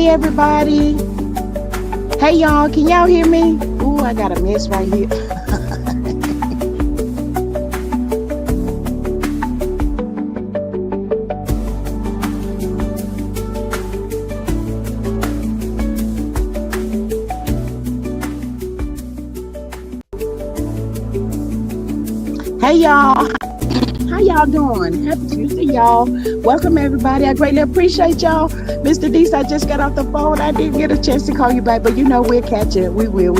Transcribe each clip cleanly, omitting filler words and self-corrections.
Hey everybody. Hey y'all, can y'all hear me? Ooh, I got a mess right here. Hey y'all. How y'all doing? Happy Tuesday, y'all. Welcome, everybody. I greatly appreciate y'all. Mr. Deese, I just got off the phone. I didn't get a chance to call you back, but we'll catch it. We will.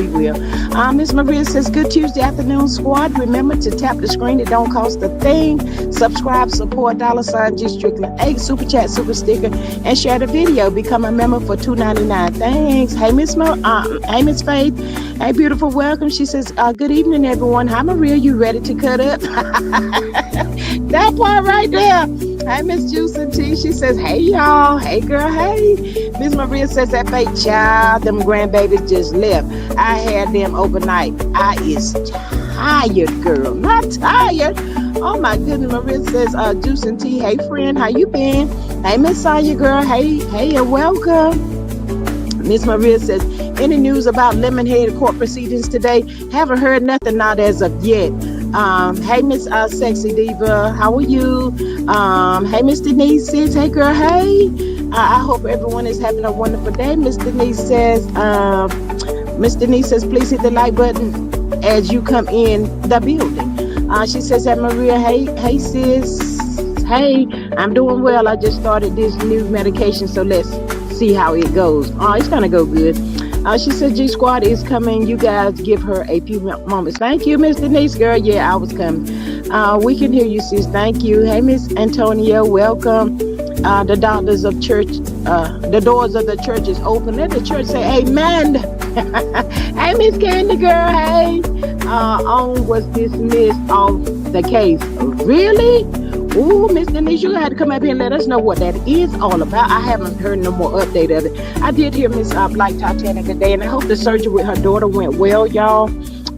Miss Maria says, good Tuesday afternoon, squad. Remember to tap the screen. It don't cost a thing. Subscribe, support, $ G Strickland 8, super chat, super sticker, and share the video. Become a member for $2.99. Thanks. Hey, Miss Faith. Hey, beautiful. Welcome. She says, good evening, everyone. Hi, Maria. You ready to cut up? That part right there. Hey, Miss Juice and T. She says, hey, y'all. Hey, girl. Hey. Miss Maria says, that fake child, them grandbabies just left. I had them overnight. I is tired, girl. Not tired. Oh, my goodness. Maria says, Juice and T. Hey, friend. How you been? Hey, Miss Sonya, girl. Hey, and welcome. Miss Maria says, any news about Lemonhead court proceedings today? Haven't heard nothing not as of yet. Hey, Miss Sexy Diva, how are you? Hey, Miss Denise says, hey, girl, hey. I hope everyone is having a wonderful day. Miss Denise says, please hit the like button as you come in the building. She says, hey, Maria, hey, sis. Hey, I'm doing well. I just started this new medication, so let's see how it goes. It's gonna go good. She said G Squad is coming. You guys give her a few moments. Thank you, Miss Denise, girl. Yeah, I was coming. We can hear you, sis. Thank you. Hey, Miss Antonia, welcome. The doctors of church, the doors of the church is open. Let the church say amen. Hey, Miss Candy, girl. Hey, on was dismissed off the case. Really? Ooh, Miss Denise, you had to come up here and let us know what that is all about. I haven't heard no more update of it. I did hear Miss Black Titanic today, and I hope the surgery with her daughter went well, y'all.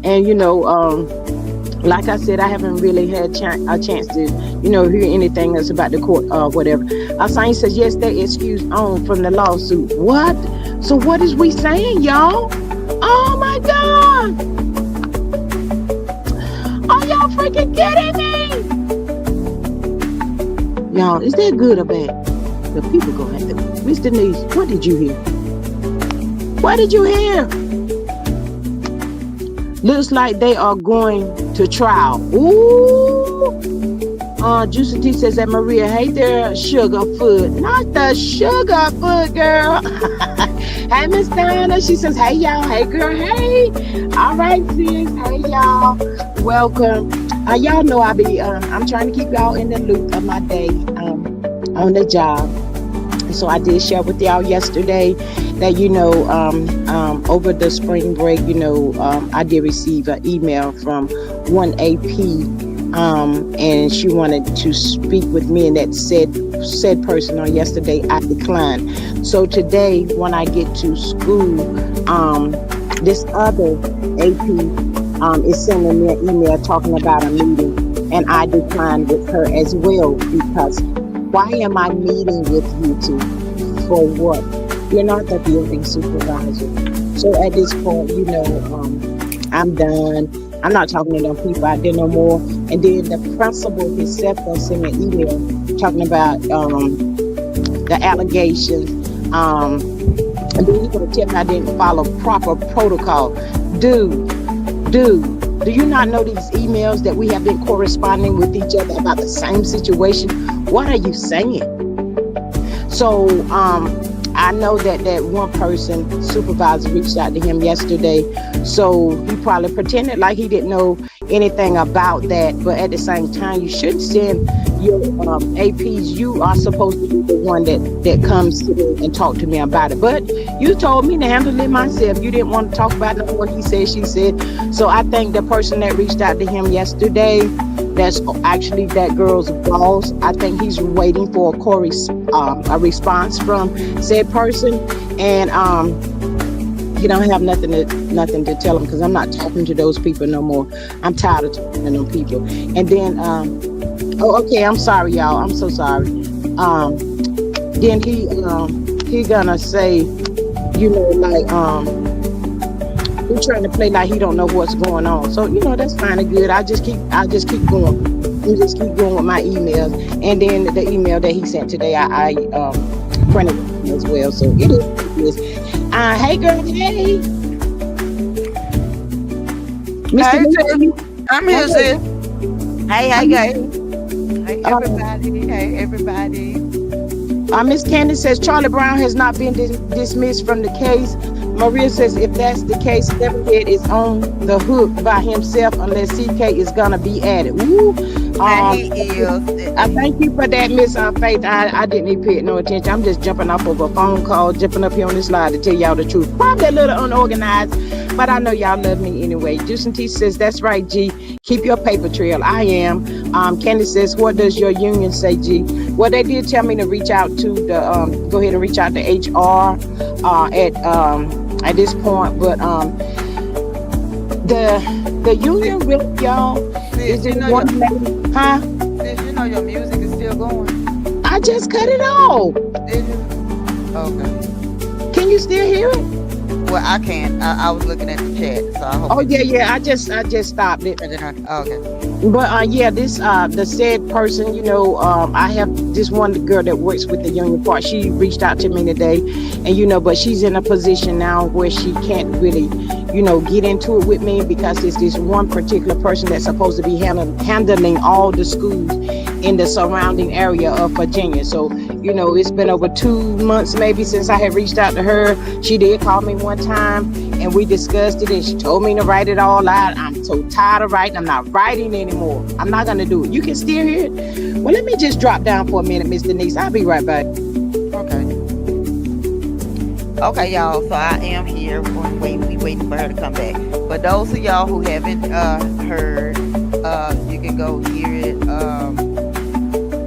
And, like I said, I haven't really had a chance to, hear anything else about the court or whatever. Asanya says, yes, they excused on from the lawsuit. What? So what is we saying, y'all? Oh, my God. Are y'all freaking kidding me? Y'all, is that good or bad? The people gonna have to. Miss Denise, what did you hear? What did you hear? Looks like they are going to trial. Ooh. Juicy T says that Maria, hey there, Sugarfoot. Not the Sugarfoot, girl. Hey, Miss Diana. She says, hey, y'all. Hey, girl. Hey. All right, sis. Hey, y'all. Welcome. Y'all know I'm trying to keep y'all in the loop of my day on the job. So I did share with y'all yesterday that, over the spring break, I did receive an email from one AP, and she wanted to speak with me, and that said person on yesterday, I declined. So today, when I get to school, this other AP is sending me an email talking about a meeting, and I declined with her as well, because why am I meeting with you two? For what? You're not the building supervisor. So at this point, I'm done. I'm not talking to them people out there no more. And then the principal himself gonna send me an email talking about the allegations. And then he gonna tell me I didn't follow proper protocol. Do you not know these emails that we have been corresponding with each other about the same situation? What are you saying? So I know that one person, supervisor, reached out to him yesterday. So he probably pretended like he didn't know anything about that. But at the same time, you shouldn't send your APs. You are supposed to be the one that comes to me and talk to me about it. But you told me to handle it myself. You didn't want to talk about no more. He said, she said. So I think the person that reached out to him yesterday, that's actually that girl's boss. I think he's waiting for a response from said person, and he don't have nothing to tell him, because I'm not talking to those people no more. I'm tired of talking to them people. And then, okay, I'm sorry, y'all. I'm so sorry. Then he gonna say, like he trying to play like he don't know what's going on. So that's fine and good. I just keep going. You just keep going with my emails, and then the email that he sent today, I printed as well. So it is what it is. Hey girl, hey, Mr. Hey, sis. Nick. I'm Hey, here, sis. Hey, hey, um, guys. Hey, everybody. Hey, everybody. Miss Candace says Charlie Brown has not been dismissed from the case. Maria says if that's the case, Sevenhead is on the hook by himself unless CK is gonna be added. Woo. And Um, he is. I thank you for that, Miss Faith. I didn't even pay no attention. I'm just jumping off of a phone call, jumping up here on this slide to tell y'all the truth. Probably a little unorganized, but I know y'all love me anyway. Juice and T says that's right, G. Keep your paper trail. I am. Candy says, what does your union say, G? Well, they did tell me to reach out to the go ahead and reach out to HR at this point, but the union with y'all is Sis, just one lady, huh? sis, you know your music is still going. I just cut it off. Did you? Okay. Can you still hear it? Well, I can't. I was looking at the chat, so I hope. Oh yeah. I just stopped it. Okay. But yeah, this the said person, I have this one girl that works with the union part. She reached out to me today, and but she's in a position now where she can't really, get into it with me because it's this one particular person that's supposed to be handling all the schools in the surrounding area of Virginia. So, it's been over 2 months maybe since I had reached out to her. She did call me one time and we discussed it and she told me to write it all out. I'm so tired of writing. I'm not writing anymore. I'm not going to do it. You can still hear it. Well, let me just drop down for a minute, Miss Denise. I'll be right back. Okay. Okay, y'all. So I am here. We waiting for her to come back. For those of y'all who haven't heard, you can go hear it.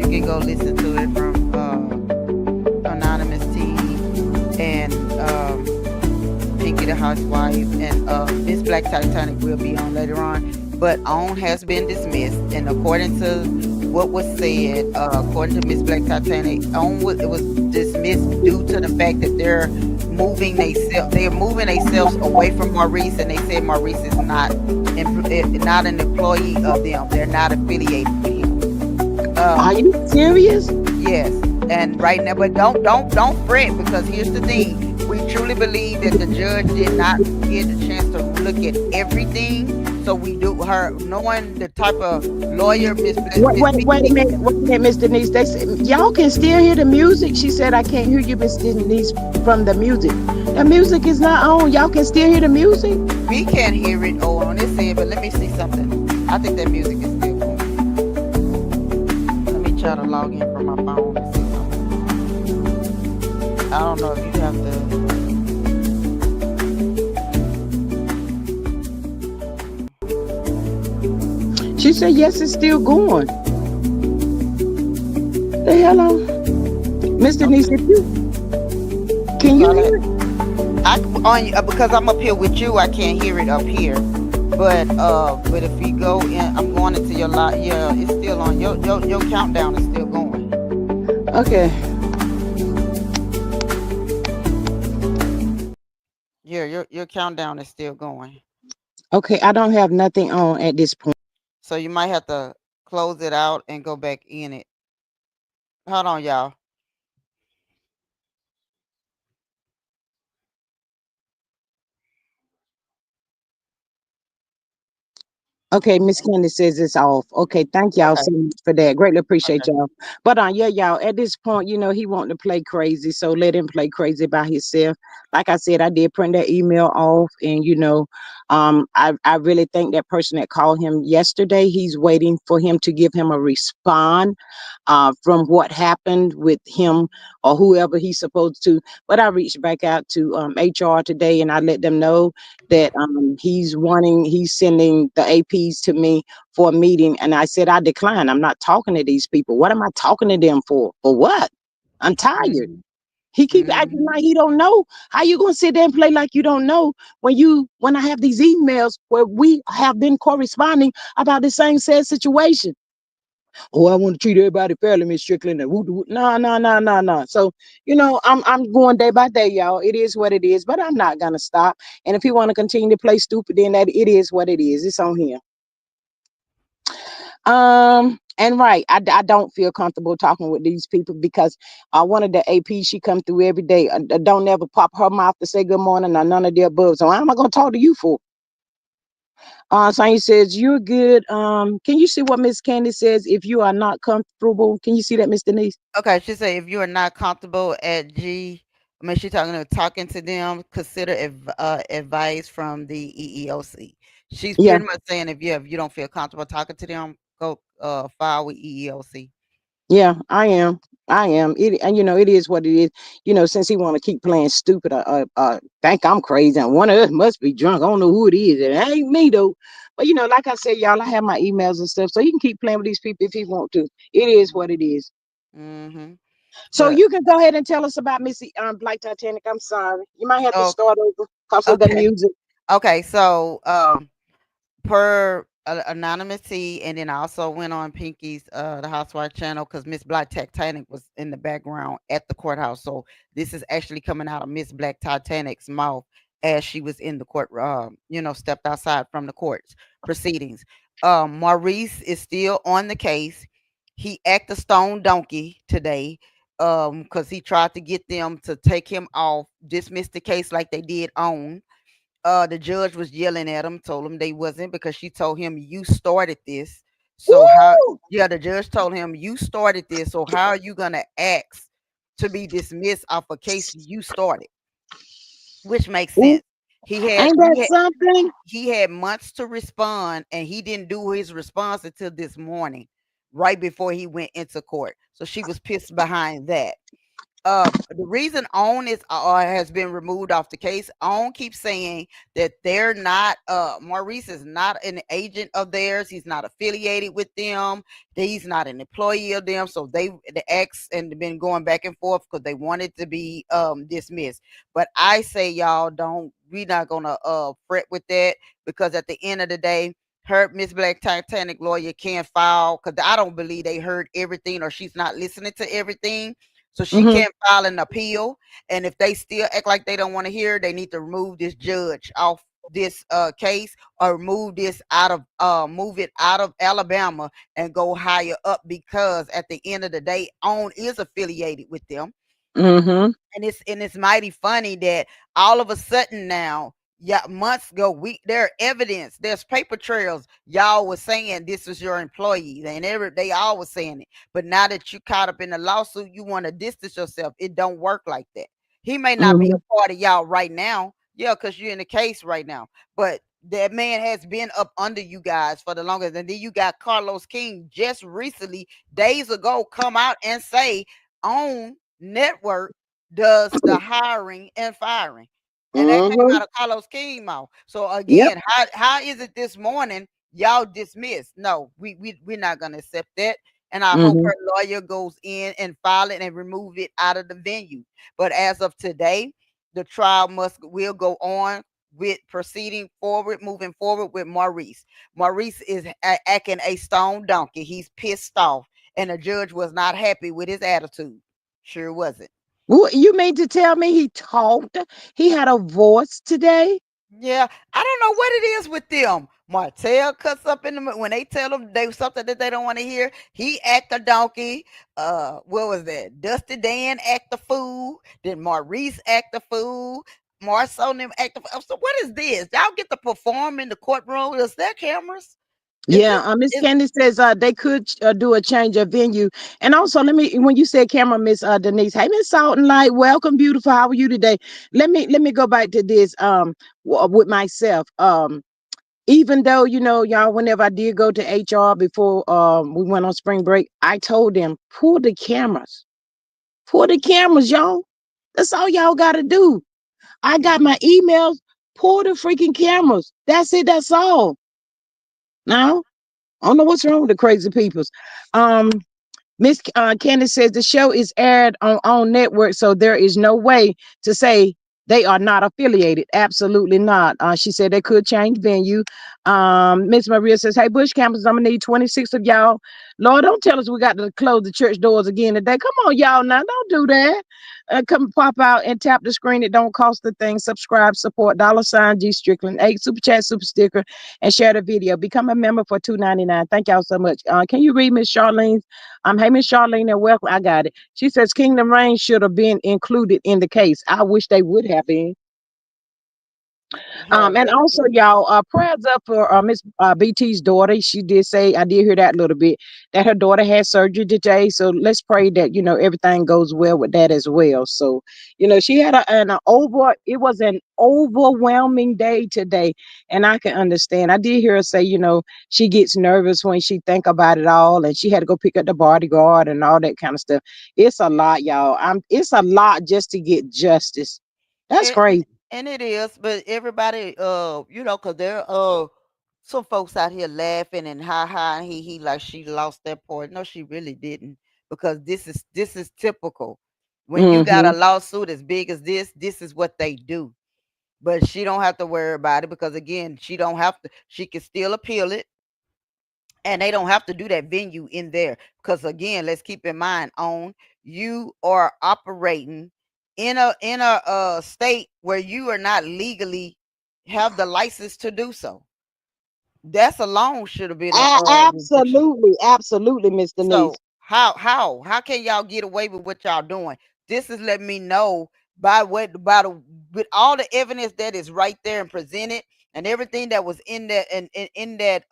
You can go listen to it from Anonymous T and Pinky the Housewife and Miss Black Titanic will be on later on. But OWN has been dismissed, and according to what was said, according to Miss Black Titanic, it was dismissed due to the fact that they're moving themselves away from Maurice, and they said Maurice is not an employee of them. They're not affiliated with him. Are you serious? Yes, and right now, but don't fret because here's the thing: we truly believe that the judge did not get a chance to look at everything. So we do her knowing the type of lawyer Miss Wait a minute, Miss Denise. They said y'all can still hear the music. She said I can't hear you, Miss Denise, from the music. The music is not on. Y'all can still hear the music. We can't hear it on this end, but let me see something. I think that music is still going. Let me try to log in from my phone and see something. I don't know if you have to. She said yes, it's still going. The hell on, Miss Denise, if you can you hear it? Because I'm up here with you, I can't hear it up here. But if you go in, I'm going into your lot. Yeah, it's still on. Your countdown is still going. Okay. Yeah, your countdown is still going. Okay, I don't have nothing on at this point. So you might have to close it out and go back in it. Hold on, y'all. Okay, Miss Candace says it's off. Okay, thank y'all Okay. so much for that. Greatly appreciate Okay. y'all. But yeah, y'all, at this point, he wanting to play crazy, so let him play crazy by himself. Like I said, I did print that email off, and I really think that person that called him yesterday, he's waiting for him to give him a response from what happened with him or whoever he's supposed to. But I reached back out to HR today, and I let them know that he's sending the APs to me for a meeting, and I said I decline. I'm not talking to these people. What am I talking to them for? For what? I'm tired. Mhm. He keep acting Mhm. like he don't know. How you gonna sit there and play like you don't know when I have these emails where we have been corresponding about the same said situation? Oh, I want to treat everybody fairly, Miss Strickland. And no, no, no, no, no. So, I'm going day by day, y'all. It is what it is, but I'm not gonna stop. And if he want to continue to play stupid, then that it is what it is. It's on him. And right, I don't feel comfortable talking with these people because one of the AP she come through every day. Don't never pop her mouth to say good morning or none of the above. So how am I gonna talk to you for? Sonya says you're good. Can you see what Miss Candy says? If you are not comfortable, can you see that, Miss Denise? Okay, she say if you are not comfortable at G, I mean, she talking to them. Consider advice from the EEOC. She's Yeah, pretty much saying if you don't feel comfortable talking to them, go file with EEOC. yeah, I am. I am. And it is what it is. Since he want to keep playing stupid, think I'm crazy, and one of us must be drunk. I don't know who it is. It ain't me though. But like I said, y'all, I have my emails and stuff, so he can keep playing with these people if he want to. It is what it is. Mm-hmm. So But you can go ahead and tell us about Missy Black Titanic. I'm sorry, you might have to oh, start over because of the okay, music. okay. So per anonymity, and then I also went on Pinky's the Housewife channel because Miss Black Titanic was in the background at the courthouse. So this is actually coming out of Miss Black Titanic's mouth as she was in the court, stepped outside from the court's proceedings. Maurice is still on the case. He acted stone donkey today because he tried to get them to take him off, dismiss the case like they did on. The judge was yelling at him, told him they wasn't because she told him you started this. So how Woo! yeah, the judge told him you started this. So how are you gonna ask to be dismissed off a case you started? Which makes Ooh, sense. He had ain't that he had something? he had months to respond and he didn't do his response until this morning, right before he went into court. So she was pissed behind that. The reason OWN is has been removed off the case. OWN keeps saying that they're not Maurice is not an agent of theirs. He's not affiliated with them. He's not an employee of them. So the ex and been going back and forth because they wanted to be dismissed. But I say y'all don't, we not gonna fret with that because at the end of the day, her Miss Black Titanic lawyer can't file because I don't believe they heard everything or she's not listening to everything, so she Mm-hmm. can't file an appeal. And if they still act like they don't want to hear, they need to remove this judge off this case or move it out of Alabama and go higher up because at the end of the day, OWN is affiliated with them. Mm-hmm. And it's mighty funny that all of a sudden now, yeah, months ago, there evidence, there's paper trails. Y'all was saying this was your employee, and they all was saying it. But now that you caught up in the lawsuit, you want to distance yourself. It don't work like that. He may not be Mm-hmm. a part of y'all right now, yeah, because you're in the case right now. But that man has been up under you guys for the longest. And then you got Carlos King just recently, days ago, come out and say on network does the hiring and firing. And that came Mm-hmm. out of Carlos King mouth. So Yep. again, how is it this morning y'all dismissed? No, we're not gonna accept that. And I hope Mm-hmm. her lawyer goes in and file it and remove it out of the venue. But as of today, the trial will go on with proceeding forward, moving forward with Maurice. Maurice is acting a stone donkey. He's pissed off, and the judge was not happy with his attitude. Sure wasn't. You mean to tell me he talked? He had a voice today? Yeah, I don't know what it is with them. Martell cuts up in the when they tell them they something that they don't want to hear. He act a donkey. What was that? Dusty Dan act the fool. Then Maurice act the fool. Marceau and them act the fool. So what is this? Y'all get to perform in the courtroom? Is there cameras? Is Yeah, this Miss is Candy says they could do a change of venue. And also, let me when you said camera, Miss Denise, hey Miss Salt and Light, welcome, beautiful. How are you today? Let me go back to this with myself. Even though y'all, whenever I did go to HR before we went on spring break, I told them pull the cameras, y'all. That's all y'all got to do. I got my emails. Pull the freaking cameras. That's it. That's all. Now I don't know what's wrong with the crazy peoples. Um, Miss Candace says the show is aired on network, so there is no way to say they are not affiliated. Absolutely not. She said they could change venue. Miss Maria says, "Hey, Bush campers, I'm gonna need 26 of y'all Lord, don't tell us we got to close the church doors again today. Come on, y'all, now don't do that. Come pop out and tap the screen. It don't cost a thing. Subscribe, support, $ G Strickland, 8 super chat, super sticker, and share the video. Become a member for $2.99. Thank y'all so much. Can you read Miss Charlene's? Hey, Miss Charlene, and welcome. I got it. She says Kingdom Reign should have been included in the case. I wish they would have been. Huh, And also, y'all, prayers up for Miss BT's daughter. She did say, I did hear that a little bit, that her daughter had surgery today. So let's pray that, everything goes well with that as well. So, she had it was an overwhelming day today. And I can understand. I did hear her say, she gets nervous when she think about it all. And she had to go pick up the bodyguard and all that kind of stuff. It's a lot, y'all. It's a lot just to get justice. That's and, crazy. and it is, but everybody, cause there some folks out here laughing and ha ha and he like she lost that part. No, she really didn't, because this is typical. When you got Mm-hmm. a lawsuit as big as this is what they do. But she don't have to worry about it, because again, she don't have to. She can still appeal it, and they don't have to do that venue in there, because again, let's keep in mind, on you are operating in a state where you are not legally have the license to do so. That's alone should have been a rejection. Absolutely, absolutely, Miss Denise. So how can y'all get away with what y'all doing? This is letting me know with all the evidence that is right there and presented, and everything that was in that in that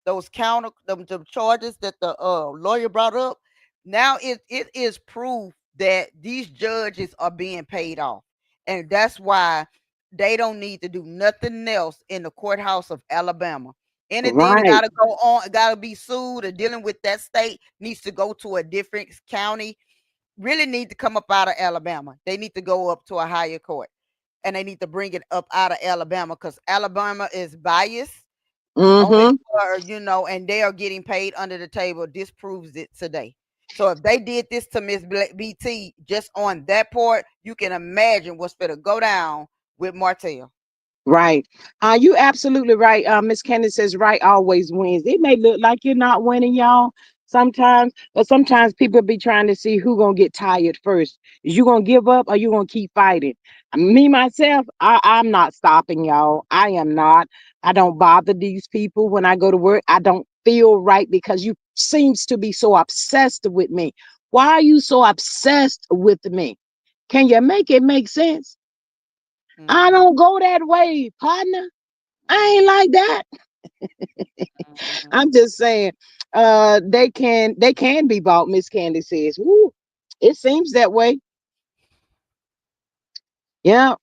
those the charges that the lawyer brought up. Now it is proof that these judges are being paid off, and that's why they don't need to do nothing else in the courthouse of Alabama. Anything that Right. gotta go on, gotta be sued or dealing with that state needs to go to a different county. Really need to come up out of Alabama. They need to go up to a higher court, and they need to bring it up out of Alabama, because Alabama is biased only Mm-hmm. for, and they are getting paid under the table. This proves it today. So if they did this to Miss BT just on that part, you can imagine what's going to go down with Martell. Right. You absolutely right. Miss Candace says right always wins. It may look like you're not winning, y'all, sometimes, but sometimes people be trying to see who gonna get tired first. Is you gonna give up or you gonna keep fighting? Me myself, I'm not stopping, y'all. I am not. I don't bother these people when I go to work. I don't feel right because you seems to be so obsessed with me. Why are you so obsessed with me? Can you make it make sense? I Mhm, don't go that way, partner. I ain't like that. mhm. I'm just saying, they can be bought, Miss Candy says. Woo, it seems that way. Yeah.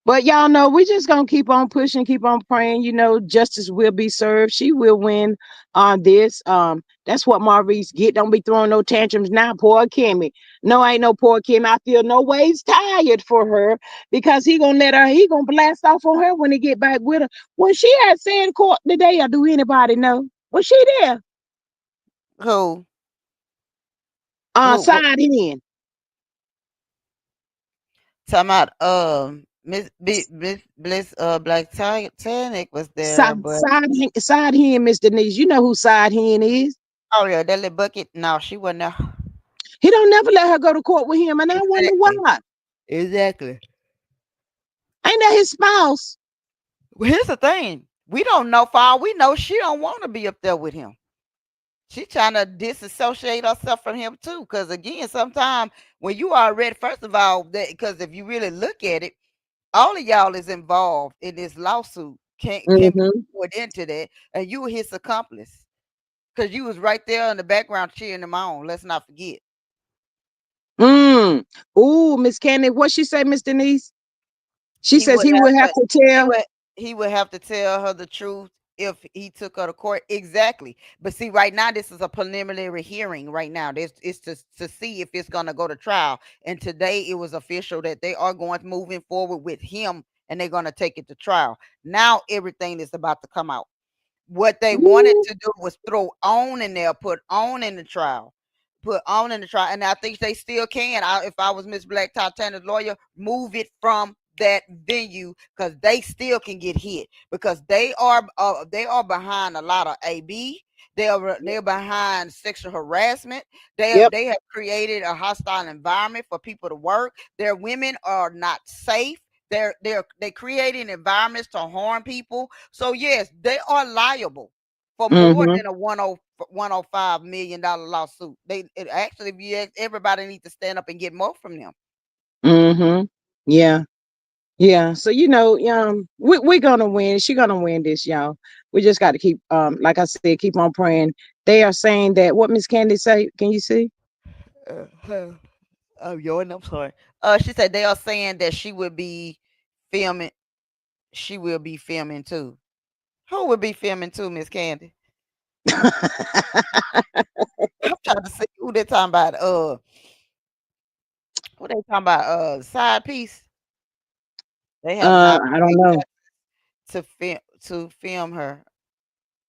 But y'all know we just gonna keep on pushing, keep on praying. Justice will be served. She will win on this. That's what Maurice get. Don't be throwing no tantrums now, poor Kimmy. No, ain't no poor Kimmy. I feel no ways tired for her because he gonna let her. He gonna blast off on her when he get back with her. Was she at Sand Court today, or do anybody know? Was she there? Who? Who? Side in. Talking about Miss Bliss Black Titanic was there, Side but side side hen, Miss Denise. You know who side hen is. oh yeah, that little bucket. No, she wasn't there. He don't never let her go to court with him, and I wonder Exactly. why. Exactly. Ain't that his spouse? Well, here's the thing. We don't know, for all we know, she don't want to be up there with him. She trying to disassociate herself from him too. Because again, sometimes when you are ready, first of all, that because if you really look at it, all of y'all is involved in this lawsuit. Can be Mm-hmm. put into that, and you were his accomplice because you was right there in the background cheering him on. Let's not forget. Mm. Ooh, Miss Candy, what she say, Miss Denise? She He says would he have would have to to he tell. would he would have to tell her the truth if he took her to court. Exactly. But see, right now this is a preliminary hearing right now. This is to see if it's gonna go to trial. And today it was official that they are going moving forward with him, and they're gonna take it to trial. Now everything is about to come out. What they wanted Ooh. to do was throw on in there, put on in the trial, put on in the trial, and I think they still can. If I was Miss Black Titania's lawyer, move it from that venue because they still can get hit because they are behind a lot of AB. They're behind sexual harassment. Yep. They have created a hostile environment for people to work. Their women are not safe. They creating environments to harm people. So yes, they are liable for more Mm-hmm. than a 105 million dollar lawsuit. Actually, if you ask, everybody needs to stand up and get more from them. Mm-hmm. Yeah. Yeah. So we're gonna win. She's gonna win this, y'all. We just got to keep like I said, keep on praying. They are saying that what Miss Candy say? Can you see? Uh, oh, I'm sorry. She said they are saying that she would be filming. She will be filming too. Who would be filming too, Miss Candy? I'm trying to see who they talking about. What they talking about? Side piece. They have not I don't paid know. taxes to film her.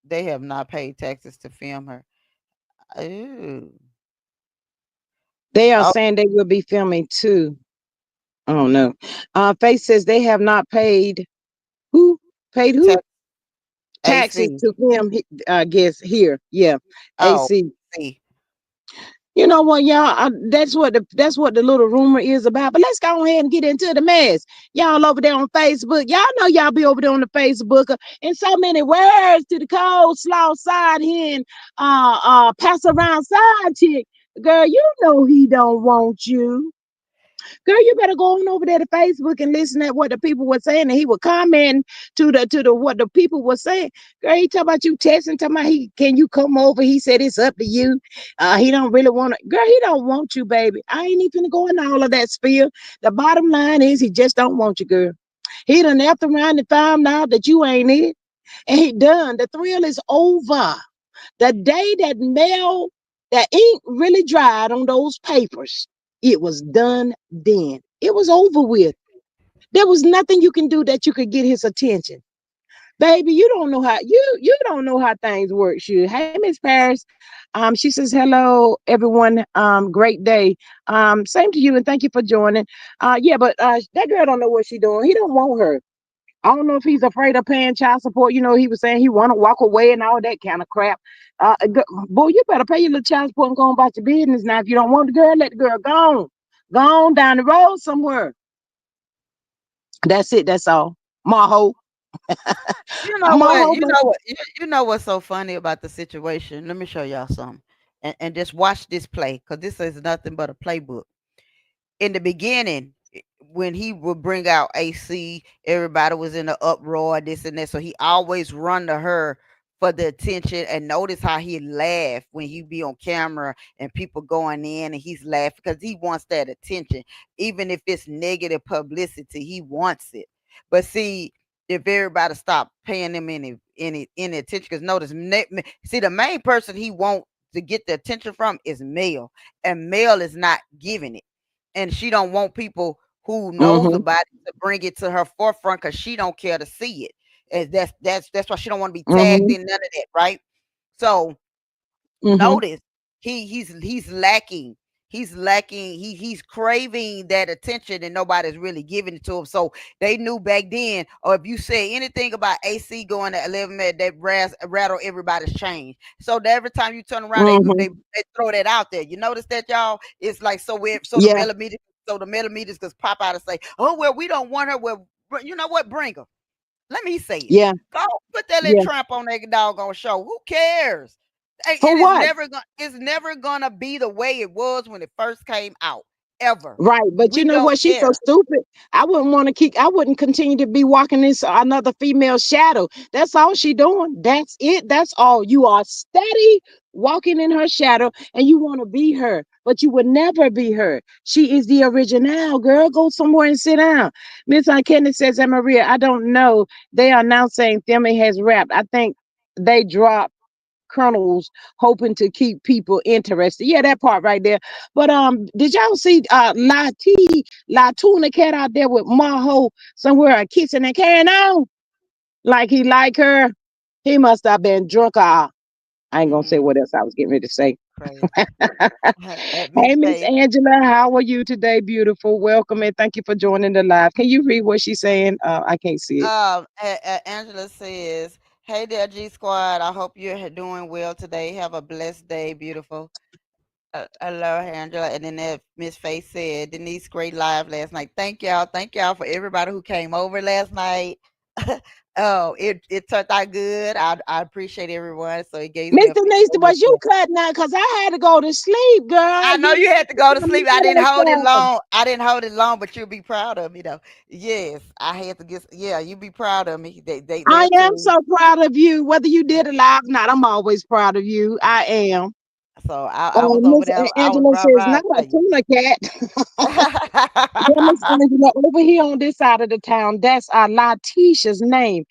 They have not paid taxes to film her. Ooh. They are Oh, saying they will be filming too. I don't know. Faith says they have not paid who? Paid who? tax Taxes AC. to film, I guess, here. Yeah. Oh, AC. see. You know what, y'all? That's what the little rumor is about. But let's go ahead and get into the mess. Y'all over there on Facebook. Y'all know y'all be over there on the Facebook in so many words to the cold slaw side hen pass around side chick. Girl, you know he don't want you. Girl, you better go on over there to Facebook and listen at what the people were saying. And he would comment to the what the people were saying. Girl, he talk about you texting, talking about he can you come over? He said it's up to you. He don't really want to. Girl, he don't want you, baby. I ain't even going all of that spiel. The bottom line is he just don't want you, girl. He done after around and found out that you ain't it. And he done. The thrill is over. The day that ink really dried on those papers, it was done then. It was over with. There was nothing you can do that you could get his attention. Baby, you don't know how things work. Shoot. Hey, Miss Paris. She says, hello, everyone. Great day. Same to you and thank you for joining. Yeah, but that girl don't know what she doing. He don't want her. I don't know if he's afraid of paying child support. He was saying he want to walk away and all that kind of crap. Boy, you better pay your little child support and go on about your business now. If you don't want the girl, let the girl go on. Go on down the road somewhere. That's it. That's all. Maho. You know what? Maho. You know what? You know what's so funny about the situation? Let me show y'all something, and just watch this play because this is nothing but a playbook. In the beginning, when he would bring out AC, everybody was in the uproar, this and that. So he always run to her for the attention. And notice how he laugh when he be on camera and people going in and he's laughing because he wants that attention. Even if it's negative publicity, he wants it. But see, if everybody stop paying him any attention, because notice, see, the main person he want to get the attention from is Mel, and Mel is not giving it, and she don't want people who knows Mm-hmm. about it to bring it to her forefront because she don't care to see it. And that's why she don't want to be tagged Mm-hmm. in none of that, right? So Mm-hmm. notice he's lacking. He's lacking. He's craving that attention, and nobody's really giving it to him. So they knew back then, or if you say anything about AC going to 11 minutes, that rattle everybody's change. So that every time you turn around, Mm-hmm. they throw that out there. You notice that, y'all? It's like so the Yeah. millimeters just pop out and say, oh well, we don't want her. Well, you know what? Bring her. Let me say it. Yeah. Go put that little Yeah. tramp on that doggone show. Who cares? Hey, For what? it's never gonna be the way it was when it first came out. Ever. Right, but you We know don't what? She's so care. stupid. I wouldn't continue to be walking this another female shadow. That's all she doing. That's it. That's all. You are steady walking in her shadow, and you want to be her, but you would never be her. She is the original girl. Go somewhere and sit down. Miss Kennedy says, "And Maria, I don't know. They are now saying Themi has rapped. I think they dropped kernels hoping to keep people interested." Yeah, that part right there. But did y'all see Latuna cat out there with Maho somewhere kissing and carrying on? Like he like her. He must have been drunk. I ain't gonna say Mm-hmm. what else I was getting ready to say. Crazy. Miss Hey, Miss Faith. Angela, how are you today? Beautiful. Welcome and thank you for joining the live. Can you read what she's saying? I can't see it. Angela says, Hey there, G Squad. I hope you're doing well today. Have a blessed day, beautiful. Hello, Angela. And then that Miss Faye said, Denise, great live last night. Thank y'all. Thank y'all for everybody who came over last night. Oh, it turned out good. I appreciate everyone. So it gives me Mr. a Nista, feeling was you cutting out? Because I had to go to sleep, girl. I know You you had to go to sleep. I didn't hold it know long. I didn't hold it long, but you'll be proud of me though. Yes, I had to get. Yeah, you be proud of me. I They'll tell am you. so proud of you. Whether you did it live or not, I'm always proud of you. I am. So I was over Miss there. I was Angela blah says, blah not a to you. tuna cat. Yeah, Miss Angela, over here on this side of the town, that's Letitia's name.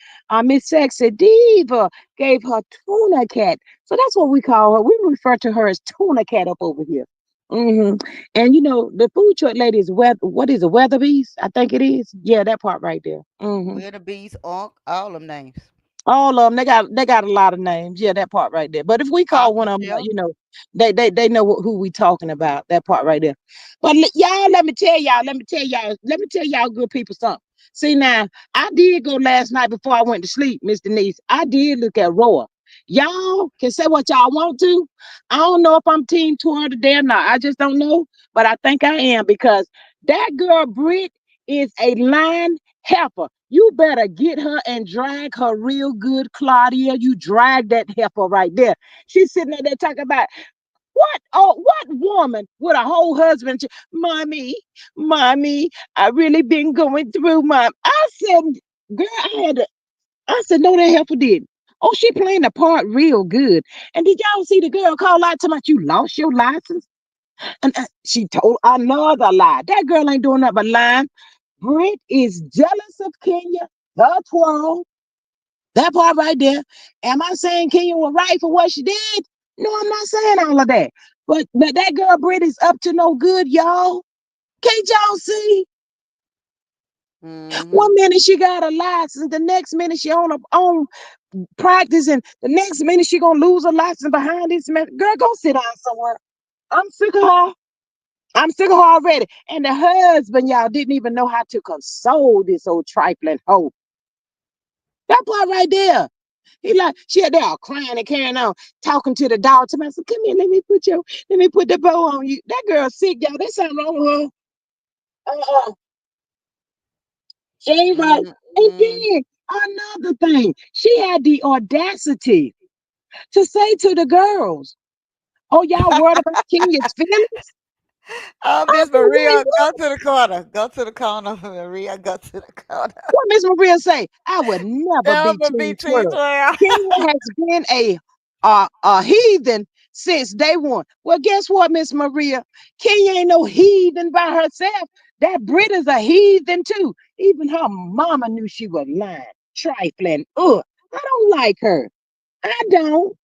Miss Sexy Diva gave her Tuna Cat. So that's what we call her. We refer to her as Tuna Cat up over here. hmm And you know, the food truck lady is what is it, Weatherby's? I think it is. Yeah, that part right there. We're the beast, all them names. All of them, they got a lot of names. Yeah, that part right there. But if we call one Papa of them, Chef. they know who we talking about. That part right there. But y'all, let me tell y'all, good people something. See now, I did go last night before I went to sleep, Miss Denise. I did look at Rhoa. Y'all can say what y'all want to. I don't know if I'm team tour today or not. I just don't know, but I think I am because that girl Brit is a line heifer. You better get her and drag her real good, Claudia. You drag that heifer right there. She's sitting there talking about what? Oh, what woman with a whole husband? Mommy, mommy, I really been going through my. I said, girl, I said, no, that heifer didn't. Oh, she playing the part real good. And did y'all see the girl call out to me? You lost your license? And she told another lie. That girl ain't doing nothing but lying. Brit is jealous of Kenya, the twirl. That part right there. Am I saying Kenya was right for what she did? No, I'm not saying all of that. But that girl Brit is up to no good, y'all. Can't y'all see? Mm-hmm. One minute she got a license, the next minute she on her own practice, and the next minute she gonna lose her license behind this man. Girl, go sit down somewhere. I'm sick of her. I'm sick of her already. And the husband, y'all, didn't even know how to console this old trifling hoe. That part right there. He like she had there all crying and carrying on, talking to the dog. To myself, come here, let me put the bow on you. That girl sick, y'all. There's something wrong with her. She ain't right. And Mm-hmm. then another thing, she had the audacity to say to the girls, "Oh, y'all worried about Kenya's feelings?" Oh, I Miss said, "Wait, Maria, what?" go to the corner. Go to the corner, Maria. Go to the corner. What Miss Maria say? I would never be Never Team be Team 12. 12. Kenya has been a heathen since day one. Well, guess what, Miss Maria? Kenya ain't no heathen by herself. That Brit is a heathen too. Even her mama knew she was lying, trifling. Ugh, I don't like her. I don't.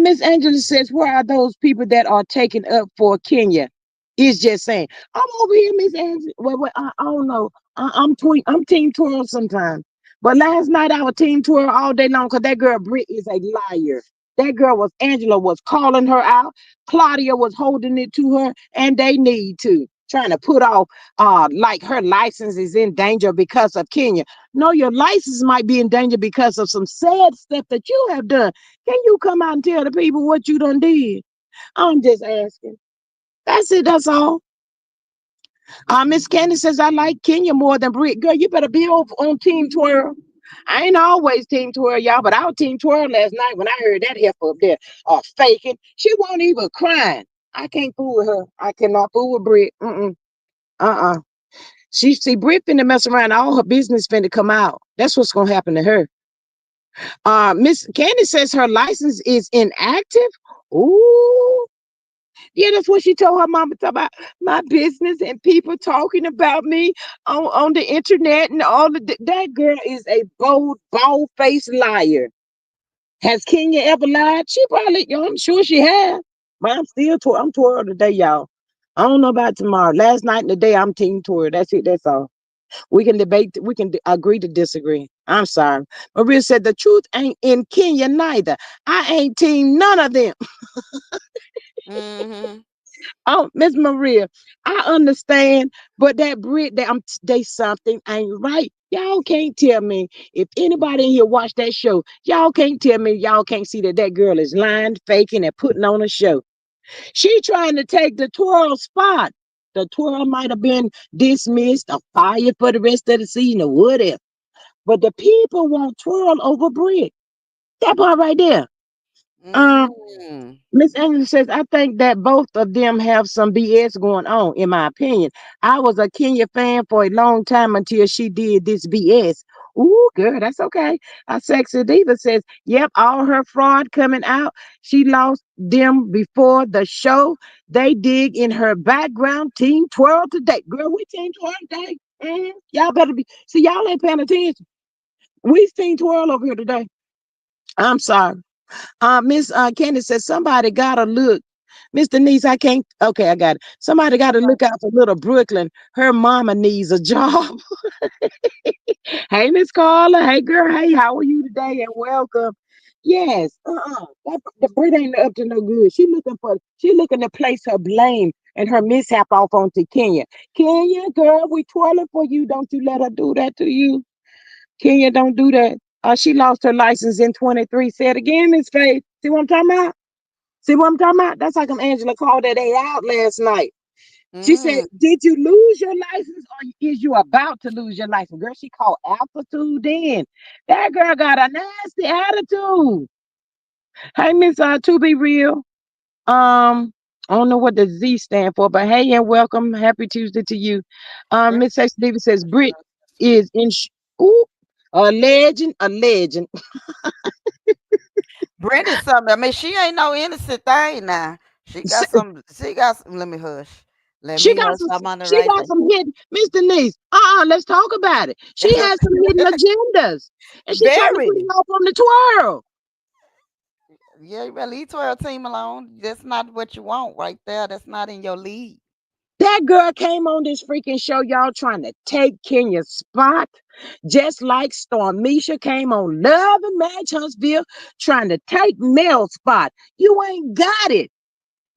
Miss Angela says, where are those people that are taking up for Kenya? It's just saying, I'm over here, Miss Angela. Well, I don't know. I'm team twirl sometimes. But last night I was team twirl all day long because that girl Brit is a liar. That girl was Angela was calling her out. Claudia was holding it to her, and they need to. Trying to put off like her license is in danger because of Kenya. No, your license might be in danger because of some sad stuff that you have done. Can you come out and tell the people what you done did? I'm just asking. That's it. That's all. Miss Candy says I like Kenya more than Brit. Girl, you better be on Team Twirl. I ain't always Team Twirl, y'all, but I was Team Twirl last night when I heard that heifer up there faking. She won't even crying. I can't fool with her. I cannot fool with Brit. Uh-uh. She see Brit finna mess around. All her business finna come out. That's what's gonna happen to her. Miss Candy says her license is inactive. Ooh, yeah, that's what she told her mama about my business and people talking about me on the internet and all of that girl is a bold, bald-faced liar. Has Kenya ever lied? She probably, I'm sure she has. But I'm twirl today, y'all. I don't know about tomorrow. Last night and today, I'm team twirl. That's it. That's all. We can debate. We can agree to disagree. I'm sorry. Maria said the truth ain't in Kenya neither. I ain't team none of them. Mm-hmm. Oh, Miss Maria, I understand, but that Brit, they something ain't right. Y'all can't tell me if anybody in here watch that show. Y'all can't tell me y'all can't see that that girl is lying, faking, and putting on a show. She trying to take the twirl spot. The twirl might have been dismissed or fired for the rest of the season or whatever. But the people want twirl over Brit. That part right there. Um, Mm. Miss Angela says, I think that both of them have some BS going on, in my opinion. I was a Kenya fan for a long time until she did this BS. Ooh, girl, that's okay. Sexy Diva says, yep, all her fraud coming out. She lost them before the show. They dig in her background. Team twirl today. Girl, we team twirl today. Y'all better be. See, y'all ain't paying attention. We team twirl over here today. I'm sorry. Miss Candy says somebody gotta look. Miss Denise, I can't. Okay, I got it. Somebody got to look out for little Brooklyn. Her mama needs a job. Hey, Miss Carla. Hey, girl. Hey, how are you today? And welcome. Yes. The Brit ain't up to no good. She looking to place her blame and her mishap off onto Kenya. Kenya, girl, we twirling for you. Don't you let her do that to you. Kenya, don't do that. She lost her license in 23. Say it again, Miss Faith. See what I'm talking about? See what I'm talking about? That's like Angela called that A out last night. She said, Mm. did you lose your license or is you about to lose your license? Girl, she called altitude then. That girl got a nasty attitude. Hey, Miss To Be Real. I don't know what the Z stand for, but hey and welcome. Happy Tuesday to you. Brent Miss Sexy Davis says Brit sweet. is in ooh, a legend, a legend. Brent is something. I mean, she ain't no innocent thing now. She got some. She got some. Let me hush. Let She me got hush. some. I'm on the She right got thing. some hidden. Miss Denise. Let's talk about it. She has some hidden agendas, and she trying to put it Very. off on the twirl. Yeah, you better leave 12 team alone. That's not what you want right there. That's not in your league. That girl came on this freaking show, y'all, trying to take Kenya's spot, just like Stormisha came on Love and Match Huntsville, trying to take Mel's spot. You ain't got it.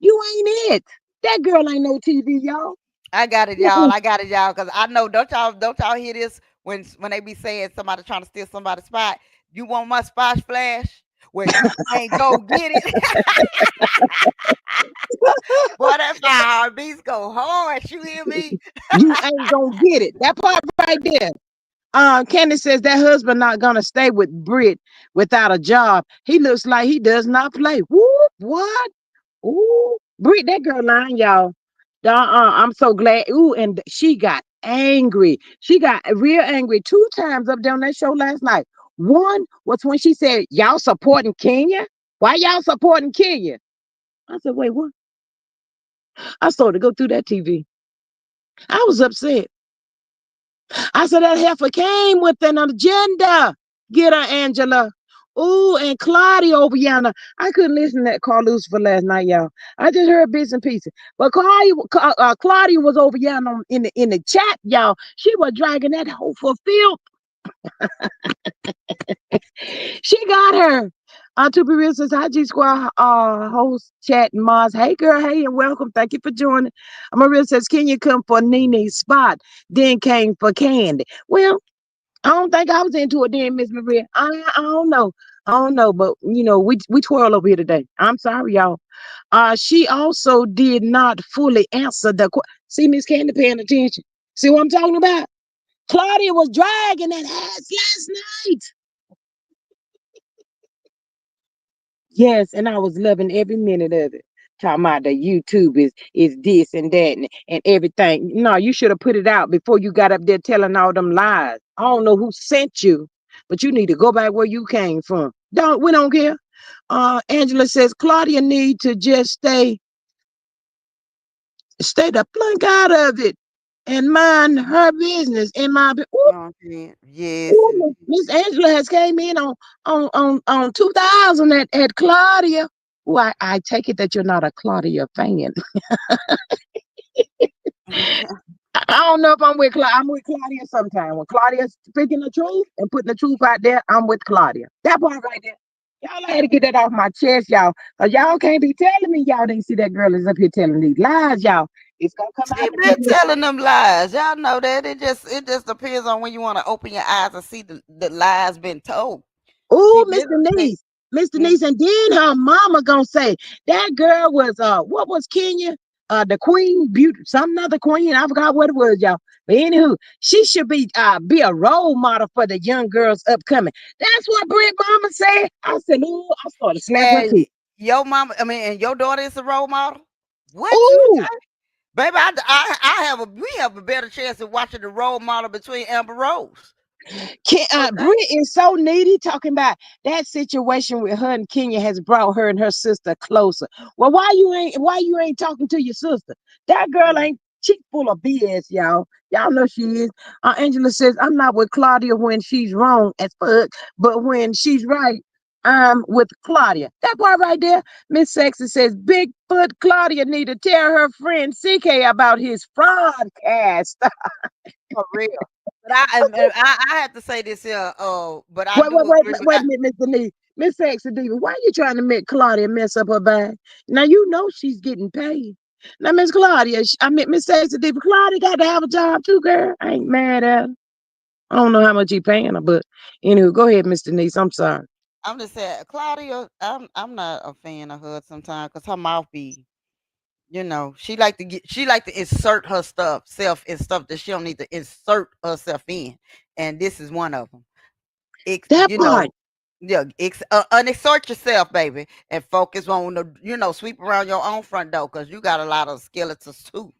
You ain't it. That girl ain't no TV, y'all. I got it, y'all. Mm-mm. I got it, y'all. Cause I know. Don't y'all hear this when they be saying somebody trying to steal somebody's spot? You want my spot flash? Well, you ain't go get it. Boy, that fire beats go hard. You hear me? You ain't gonna get it. That part right there. Candy says that husband not gonna stay with Brit without a job. He looks like he does not play. Whoop, what? Ooh, Brit, that girl lying, y'all. I'm so glad. Ooh, and she got angry. She got real angry two times up there on that show last night. One was when she said, y'all supporting Kenya? Why y'all supporting Kenya? I said, wait, what? I started to go through that TV. I was upset. I said that heifer came with an agenda. Get her, Angela. Ooh, and Claudia over yonder. I couldn't listen to that Carl Lucifer last night, y'all. I just heard bits and pieces. But Claudia was over yonder in the chat, y'all. She was dragging that hoe for filth. She got her. To be real, since IG Squad host chat Mars. Hey girl, hey and welcome. Thank you for joining. Maria says, can you come for Nene's spot? Then came for Candy. Well, I don't think I was into it then, Miss Maria. I don't know. I don't know, but we twirl over here today. I'm sorry, y'all. She also did not fully answer the question. See, Miss Candy paying attention. See what I'm talking about? Claudia was dragging that ass last night. Yes, and I was loving every minute of it. Talking about the YouTube is this and that and everything. No, you should have put it out before you got up there telling all them lies. I don't know who sent you, but you need to go back where you came from. We don't care. Angela says Claudia need to just stay the plunk out of it and mind her business. In my Okay. Yes. Miss Angela has came in on 2000 at Claudia. Ooh, I take it that you're not a Claudia fan. I don't know if I'm with Claudia. I'm with Claudia sometime. When Claudia's speaking the truth and putting the truth out there, I'm with Claudia. That part right there. Y'all, I had to get that off my chest, y'all. Cause y'all can't be telling me y'all didn't see that girl is up here telling these lies, y'all. It's gonna come She out been together. telling them lies. Y'all know that. It just depends on when you want to open your eyes and see the lies been told. She Oh, been Mr. Niece. Mr. mm, Niece. And then her mama gonna say that girl was what was Kenya? The queen, beauty, some other queen. I forgot what it was, y'all. But anywho, she should be a role model for the young girls upcoming. That's what Brit mama said. I said, oh, I started slapping her and too. your mama, I mean, and your daughter is a role model. What you Oh, say, baby? I have a we have a better chance of watching the role model between Amber Rose. Brit Okay, is so needy talking about that situation with her and Kenya has brought her and her sister closer. Well, why you ain't talking to your sister? That girl mm, ain't she full of BS, y'all. Y'all know she is. Angela says, I'm not with Claudia when she's wrong as fuck, but when she's right, I'm with Claudia. That part right there. Miss Sexy says, Bigfoot Claudia need to tell her friend CK about his fraudcast. for real. But I have to say this here. But I Wait, wait, do wait, agree with. wait a minute, Mr. Lee. Miss Sexy Diva, why you trying to make Claudia mess up her bag? Now you know she's getting paid. Now, Miss Claudia, I mean Miss Sexy Diva, Claudia got to have a job too, girl. I ain't mad at her. I don't know how much he paying her, but anyway, go ahead, Mr. Niece. I'm sorry. I'm just saying, Claudia. I'm not a fan of her sometimes because her mouth be. She like to insert her stuff self in stuff that she don't need to insert herself in, and this is one of them. Ex, That you part. know, yeah, uninsert yourself, baby, and focus on sweep around your own front door because you got a lot of skeletons too.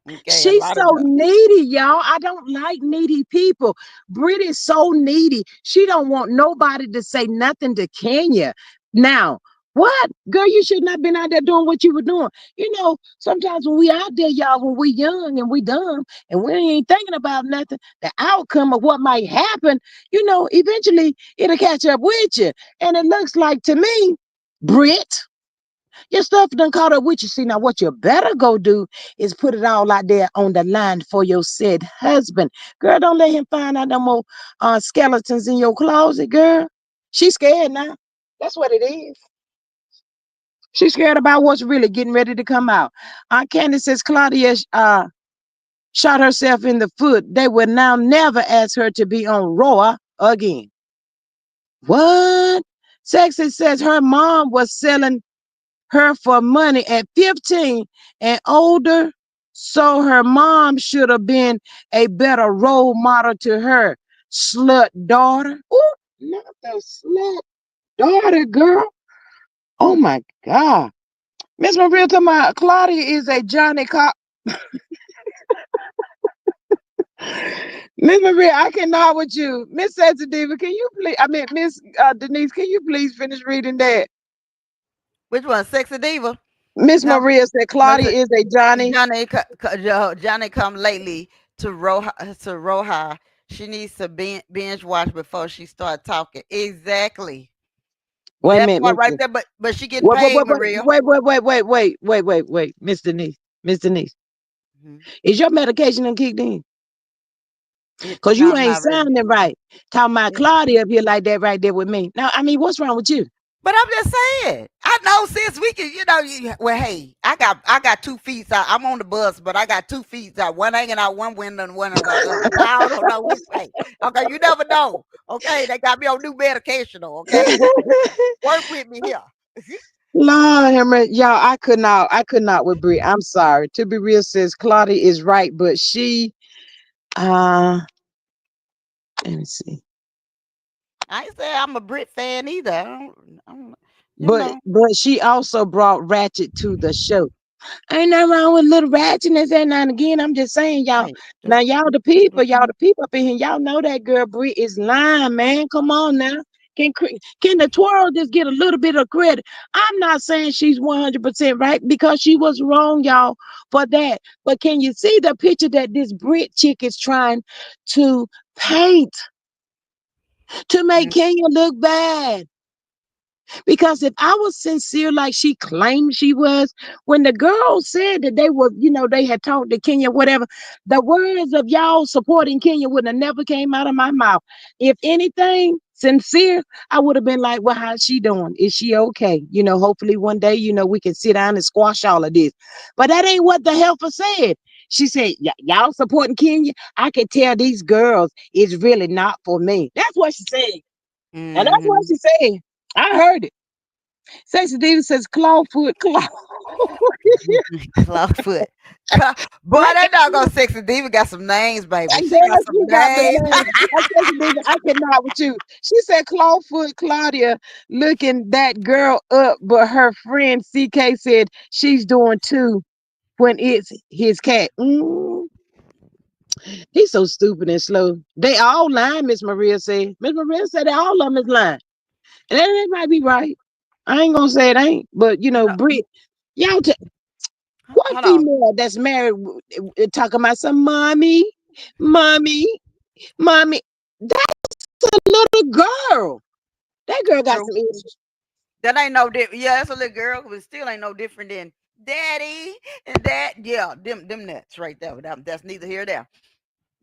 Okay, a She's lot so of them. needy, y'all. I don't like needy people. Brit is so needy. She don't want nobody to say nothing to Kenya. Now, what? Girl, you should not been out there doing what you were doing. Sometimes when we out there, y'all, when we young and we dumb and we ain't thinking about nothing, the outcome of what might happen, eventually it'll catch up with you. And it looks like to me, Brit. Your stuff done caught up with you. See, now what you better go do is put it all out there on the line for your said husband. Girl, don't let him find out no more skeletons in your closet, girl. She's scared now. That's what it is. She's scared about what's really getting ready to come out. Aunt Candace says Claudia shot herself in the foot. They will now never ask her to be on Rhoa again. What? Sexy says her mom was selling her for money at 15 and older, so her mom should have been a better role model to her slut daughter. Ooh, not the slut daughter, girl. Oh my God. Miss Maria talking about Claudia is a Johnny Cop. Miss Maria, I cannot with you. Miss Sensitiva, can you please, I mean, Miss Denise, can you please finish reading that? Which one, Sexy Diva? Miss No, Maria said that's Claudia it. is a Johnny. Johnny come lately to Roha. She needs to binge watch before she start talking. Exactly. Wait a That minute, part right Miss. there, but she getting Wait, wait, paid, wait, Maria. wait, wait, wait, wait, wait, wait, wait, wait, Miss Denise, Miss Denise, Mhm. is your medication done kicked in? It Cause you no, ain't not really. sounding right. Talking about It, Claudia up here like that right there with me. Now, I mean, what's wrong with you? but I'm just saying. I know since we can, well, hey, I got 2 feet out. I'm on the bus, but I got 2 feet out. One hanging out one window and one on the other. So I don't know which way. Okay, you never know. Okay, they got me on new medication. Okay, work with me here. Lord, Hammer, y'all, I could not with Brie. I'm sorry. To be real, says Claudia is right, but uh, let me see. I ain't say I'm a Brit fan either. I don't, you But know. but she also brought Ratchet to the show. Ain't nothing wrong with little ratchetness every now and again. I'm just saying, y'all. Right. Now, y'all the people up in here, y'all know that girl Brie is lying, man. Come on now. Can the twirl just get a little bit of credit? I'm not saying she's 100% right because she was wrong, y'all, for that. But can you see the picture that this Brit chick is trying to paint to make Mhm. Kenya look bad? Because if I was sincere like she claimed she was, when the girl said that they were, they had talked to Kenya, whatever, the words of y'all supporting Kenya would have never came out of my mouth. If anything, sincere, I would have been like, well, how's she doing? Is she okay? Hopefully one day, we can sit down and squash all of this. But that ain't what the helper said. She said, y'all supporting Kenya? I can tell these girls it's really not for me. That's what she said. And that's what Mm-hmm. she said. I heard it. Sexy Diva says, clawfoot, claw. Clubfoot. Boy, that doggone sexy diva got some names, baby. And She got girl, some she got the names. name. I said, Diva, I cannot with you. She said, Clawfoot Claudia looking that girl up, but her friend CK said she's doing too when it's his cat. He's so stupid and slow. They all lying, Miss Maria said. Miss Maria said that all of them is lying. And that might be right. I ain't gonna say it ain't, but No, Brit, y'all, what hold on. female that's married talking about some mommy, mommy, mommy? That's a little girl. That girl got True. some issues. That ain't no different. Yeah, that's a little girl, but still ain't no different than daddy and that. Yeah, them nuts right there. But that's neither here nor there.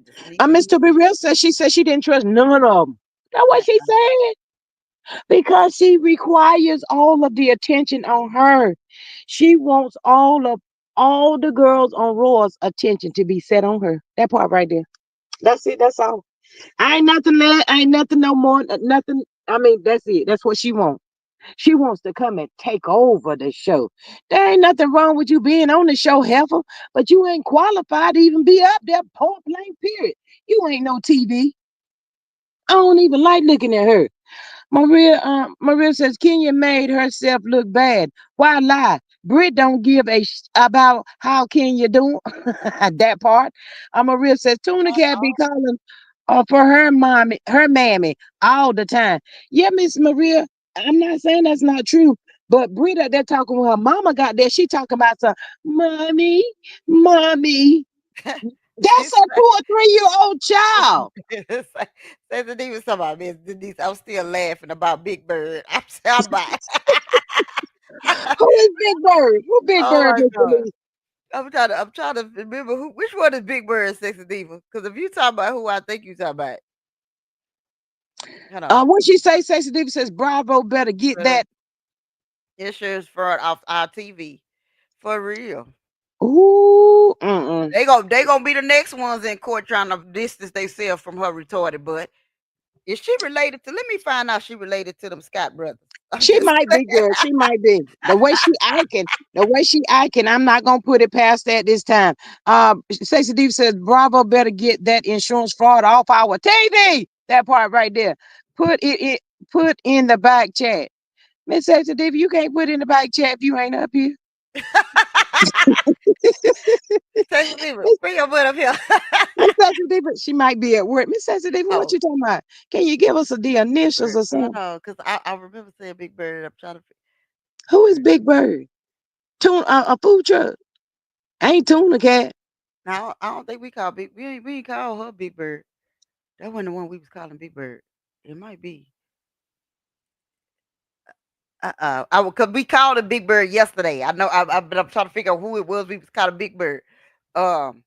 Just neither Miss here. To Be Real said she said she didn't trust none of them. That's what she Uh-uh. said. Because she requires all of the attention on her. She wants all the girls on Rhoa's attention to be set on her. That part right there. That's it. That's all. I ain't nothing less. Ain't nothing no more. Nothing. I mean, that's it. That's what she wants. She wants to come and take over the show. There ain't nothing wrong with you being on the show, Heifer, but you ain't qualified to even be up there, point blank, period. You ain't no TV. I don't even like looking at her. Maria says Kenya made herself look bad. Why lie? Brit don't give a about how Kenya doing. That part. Maria says Tuna Cat be calling for her mammy all the time. Yeah, Miss Maria, I'm not saying that's not true. But Brit up there talking with her mama got there. She talking about some mommy, mommy. That's She's a 2 or 3 year old child. sensitive with somebody. Miss Denise. I'm still laughing about Big Bird. I'm sound by. Who is Big Bird? Who Big Oh Bird, my Miss god. Denise? I'm trying to remember which one is Big Bird and Sexy Diva. Because if you talk about who I think you talk about, hold on. What she say? Sexy Diva says, Bravo better get Uh, that. Insurance fraud off our TV. For real. Ooh, mm-mm. They gonna be the next ones in court trying to distance themselves from her retarded butt. Is she related to? Let me find out she related to them Scott brothers. I'm She just might be, girl. She might be. The way she acting, I'm not gonna put it past that this time. Stacey Deep says, Bravo better get that insurance fraud off our TV. That part right there. Put it put in the back chat. Miss Stacey Deep, you can't put in the back chat if you ain't up here. Texas Diva, bring your butt up here. Miss Stacey Deep, she might be at work. Miss Stacey Deep, what Oh, you talking about? Can you give us the Big initials Bird. or Hold something? on, because I remember saying Big Bird. I'm trying to Big Who is Bird. Big Bird? Tuna, a food truck. Ain't Tuna Cat. Now I don't think we call Big. We ain't call her Big Bird. That wasn't the one we was calling Big Bird. It might be. Cause we called him Big Bird yesterday. I know. But I'm trying to figure out who it was. We was calling Big Bird. Um.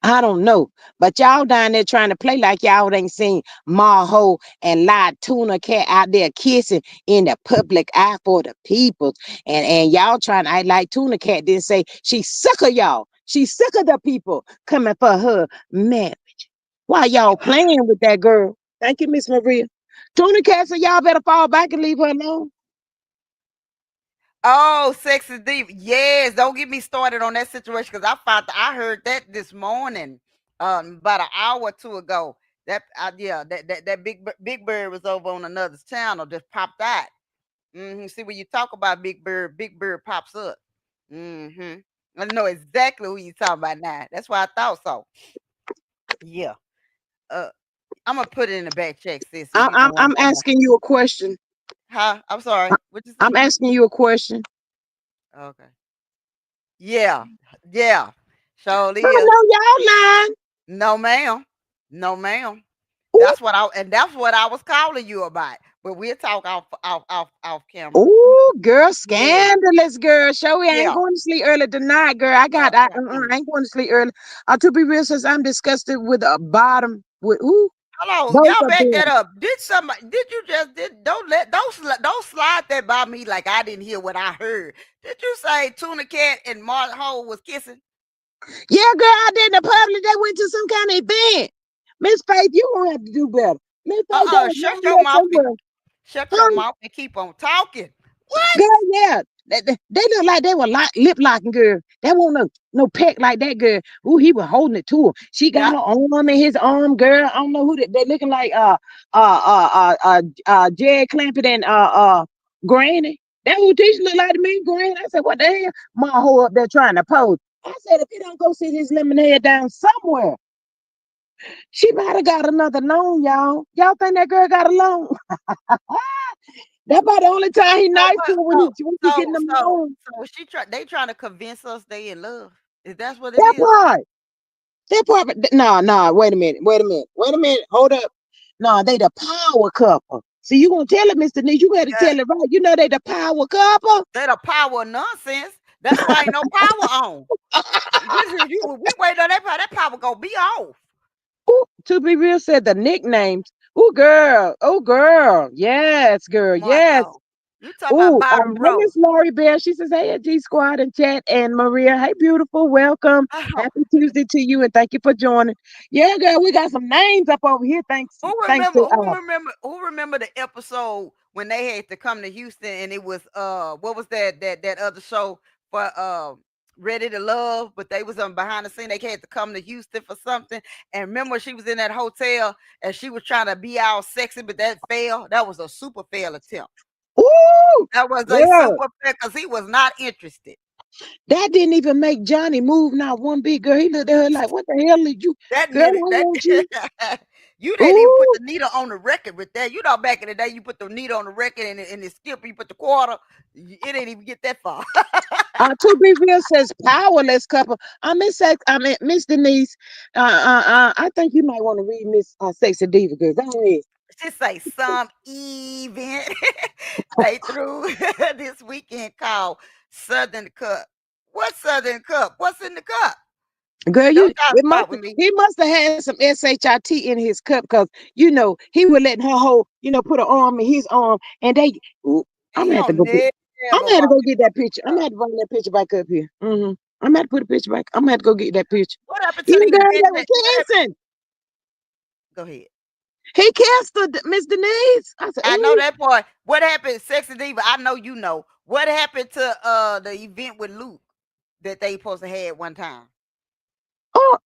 I don't know. But y'all down there trying to play like y'all ain't seen Maho and La Tuna Cat out there kissing in the public eye for the people. And y'all trying to act like Tuna Cat didn't say she's sick of y'all. She's sick of the people coming for her man. Why y'all playing with that girl? Thank you, Miss Maria. Tuna Cat said y'all better fall back and leave her alone. Oh, sexy diva. Yes, don't get me started on that situation because I heard that this morning, about an hour or two ago. Yeah, that Big Bird was over on another channel, just popped out. See when you talk about Big Bird pops up. Mm-hmm. I know exactly who you talking about now. That's why I thought so. Yeah. Uh, I'm gonna put it in the back check, sis, so I, you I'm, know what I'm I'm talking about. asking you a question. Huh? I'm sorry. What you I'm say? asking you a question. Okay. Yeah. Yeah. Surely I is. know y'all lying. No, ma'am. No, ma'am. Ooh, That's what I was calling you about. But we'll talk off camera. ooh, girl, Yeah. scandalous, girl. Show I ain't Yeah. going to sleep early tonight, girl. I ain't going to sleep early. To be real, since I'm disgusted with a bottom with ooh. Hold on, Both y'all of back that them. up. Did somebody? Did you just did? Don't slide that by me like I didn't hear what I heard. Did you say Tuna Cat and Martin Hole was kissing? Yeah, girl, out there in the public, they went to some kind of event. Miss Faith, you gonna have to do better. Miss Faith, they was Shut running your up mouth and somewhere. shut your Huh? mouth and keep on talking. What? Girl, yeah. They look like they were lip locking, girl. That won't no peck like that, girl. Ooh, he was holding it to her. She got Yeah. her arm in his arm, girl. I don't know who they looking like Jed Clampett and Granny. That who teacher look like to me, Granny. I said, what the hell? Ma hoe up there trying to pose. I said, if he don't go sit his lemonade down somewhere, she might have got another loan, y'all. Y'all think that girl got a loan? That about the only time he So nice to what? her when he getting So them so loans. they trying to convince us they in love. Is that what it That is? part. That part. No, no. Wait a minute. Wait a minute. Wait a minute. Hold up. No, they the power couple. See, you gonna tell it, Mr. Niche. You got to Yeah. tell it right. You know they the power couple. That a power of nonsense. That's why ain't no power on. We wait on that power. That power gonna be off. Ooh, to be real, said the nicknames. Oh, girl. Oh, girl. Yes, girl. Yes. Martell. You talking about Oh, bottom hey, row. Miss Laurie Bear. She says, hey, G Squad and chat. And Maria, hey, beautiful. Welcome. Oh, Happy Tuesday to you. And thank you for joining. Yeah, girl, we got some names up over here. Thanks to who remember the episode when they had to come to Houston and it was what was that other show for Ready to Love, but they was on behind the scene. They had to come to Houston for something. And remember she was in that hotel and she was trying to be all sexy, but that failed. That was a super fail attempt. Ooh, That was a girl, super fail because he was not interested. that didn't even make Johnny move not one bit, girl. He looked at her like, what the hell did you, That girl, I needed that want you. you didn't even put Ooh, the needle on the record with that. You know, back in the day, you put the needle on the record and the skip, you put the quarter. It didn't even get that far. to be real says powerless couple. I mean, Miss Denise, I think you might want to read Miss Sexy Diva, girl. Go ahead. She say some event they threw this weekend called Southern Cup. What Southern Cup? What's in the cup? Girl, Don't y'all start with me. he must have had some shit in his cup because he was letting her hold put her arm in his arm and they. Ooh, And I'm he gonna have to don't go get. I'm never gonna have to walk go in get that picture. I'm the gonna have to bring that picture back up here. I'm gonna have to put the picture back. I'm gonna have to go get that picture. What happened to Yeah, the girl, event they were that what happened? kissing. Go ahead. He kissed her, Miss Denise. I said, I know ooh, that part. What happened, Sexy Diva? I know you know. What happened to the event with Luke that they supposed to have one time? oh,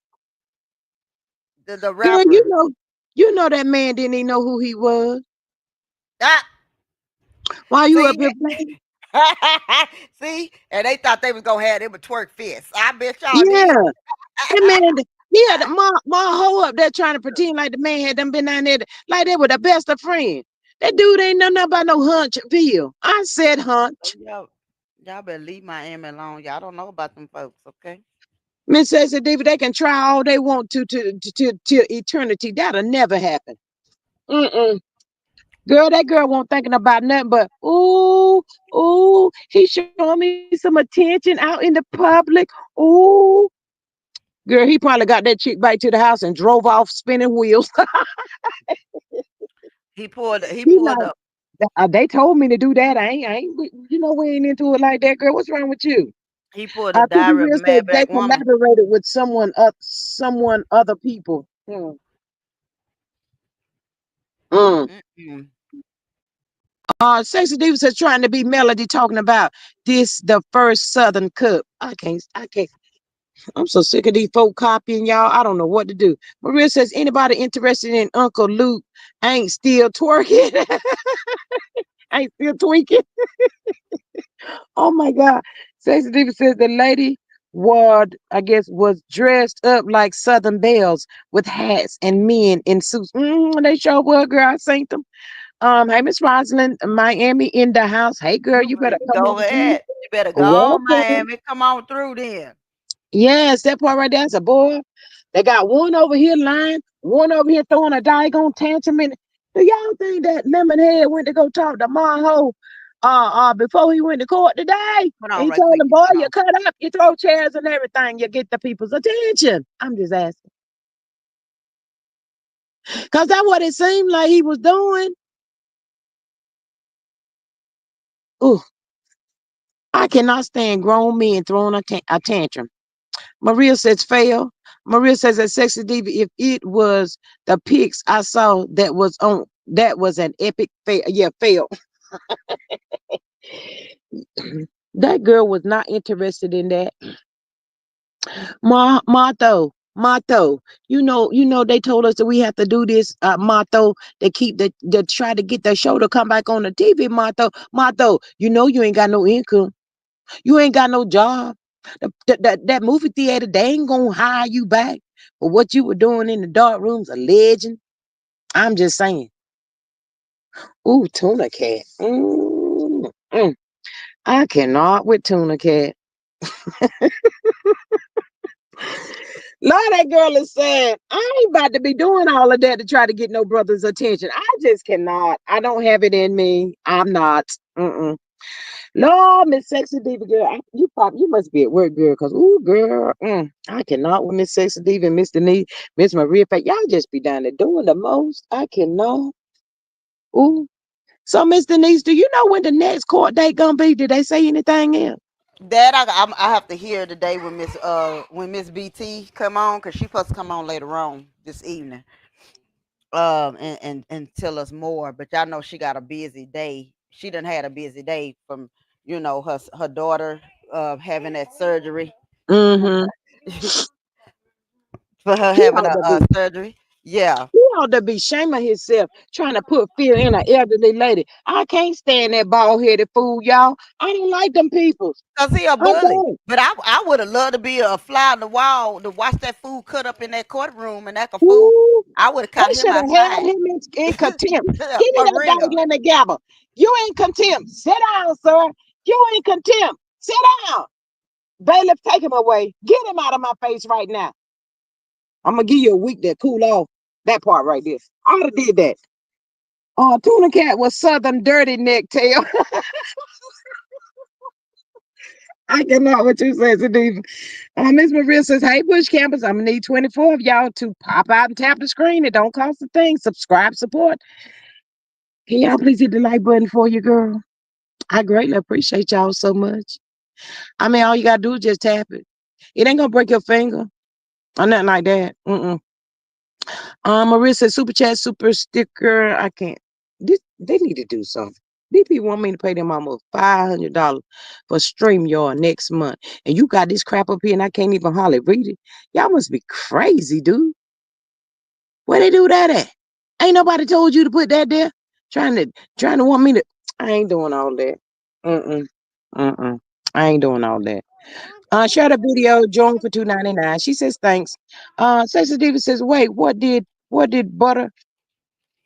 The girl, rapper. that man didn't even know who he was. Ah, Why you up see? here playing? See? And they thought they was gonna have them a twerk fest. I bet y'all did. Yeah. That man, he had my hoe up there trying to pretend like the man had them been down there like they were the best of friends. That dude ain't know nothing about no Hunchville. I said Oh, hunch. y'all better leave Miami alone. Y'all don't know about them folks, okay? Miss says that David, they can try all they want to eternity. That'll never happen. Mm-mm. Girl, that girl won't thinking about nothing but he showing me some attention out in the public. Ooh. Girl, he probably got that chick back to the house and drove off spinning wheels. He He pulled like, up. they told me to do that. We ain't into it like that, girl. What's wrong with you? He pulled a I think we diary of a real said mad they black woman. collaborated with someone other people. Mm. Mm-mm. Sexy Diva says trying to be Melody talking about this the first Southern Cup. I can't. I'm so sick of these folk copying y'all. I don't know what to do. Maria says anybody interested in Uncle Luke ain't still twerking, ain't still tweaking. Oh my God. Sexy Diva says the lady ward, I guess, was dressed up like Southern belles with hats and men in suits. They sure were, girl. I seen them. Hey, Miss Rosalind, Miami in the house. Hey, girl, you better come Go on through. ahead. You better go on, Welcome. Miami. Come on through then. Yes, that part right there. That's a boy. They got one over here lying, one over here throwing a daggone tantrum. Do y'all think that Lemonhead went to go talk to Maho before he went to court today? Hold And on he right told quick. him, boy, Hold you on. cut up, you throw chairs and everything, you get the people's attention. I'm just asking. Cause that's what it seemed like he was doing. Ooh, I cannot stand grown men throwing a tantrum. Maria says fail. Maria says that sexy diva, if it was the pics I saw that was an epic fail. Yeah, fail. That girl was not interested in that. Martho. They told us that we have to do this, Martho, to keep the try to get the show to come back on the TV, Martho, you ain't got no income. You ain't got no job. That movie theater, they ain't gonna hire you back for what you were doing in the dark rooms, a legend. I'm just saying. Ooh, tuna cat. I cannot with tuna cat. Lord, that girl is saying, I ain't about to be doing all of that to try to get no brother's attention. I just cannot. I don't have it in me. I'm not. Mm-mm. Lord, Miss Sexy Diva girl, you must be at work, girl, because ooh, girl, I cannot with Miss Sexy Diva and Miss Denise, Miss Maria. Y'all just be down there doing the most. I cannot. Ooh. So, Miss Denise, do you know when the next court date gonna be? Did they say anything else? That I have to hear today when Miss BT come on, because she supposed to come on later on this evening, and tell us more. But y'all know she got a busy day. She done had a busy day from her daughter having that surgery Mm-hmm. for her He having ought to be. a surgery. Yeah, He ought to be shaming himself trying to put fear in an elderly lady. I can't stand that bald headed fool, y'all. I don't like them people. cause he a I bully. don't. But I would have loved to be a fly on the wall to watch that fool cut up in that courtroom and act a fool. Ooh, I would have caught they him should have held outside. him in contempt. Yeah, Give me for that real. Bible and the gavel. You in contempt. Sit down, sir. You in contempt. Sit down. Bailiff, take him away. Get him out of my face right now. I'm gonna give you a week to cool off. That part right there. I would have did that. Tuna Cat was Southern dirty neck tail. I cannot what you say, Steve. Miss Maria says, hey, Bush Campers, I'm gonna need 24 of y'all to pop out and tap the screen. It don't cost a thing. Subscribe, support. Can y'all please hit the like button for you, girl? I greatly appreciate y'all so much. I mean, all you gotta do is just tap it. It ain't gonna break your finger or nothing like that. Mm-mm. Maria says, super chat, super sticker. I can't. They need to do something. These people want me to pay them almost $500 for StreamYard next month. And you got this crap up here and I can't even hardly read it. Y'all must be crazy, dude. Where they do that at? Ain't nobody told you to put that there? Trying to trying to want me to I ain't doing all that. Mm-mm. Mm-mm. I ain't doing all that. Share the video, join for $2.99. She says thanks. Sexy Diva says, wait, what did butter?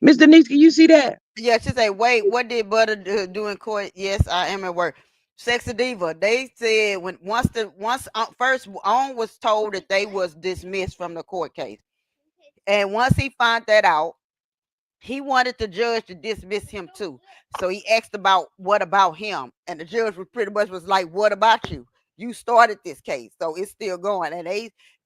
Miss Denise, can you see that? Yeah, she say, wait, what did Butter do in court? Yes, I am at work. Sexy Diva. They said when once first on was told that they was dismissed from the court case, and once he found that out, he wanted the judge to dismiss him too. So he asked about what about him, and the judge was pretty much was like, "What about you? You started this case, so it's still going." And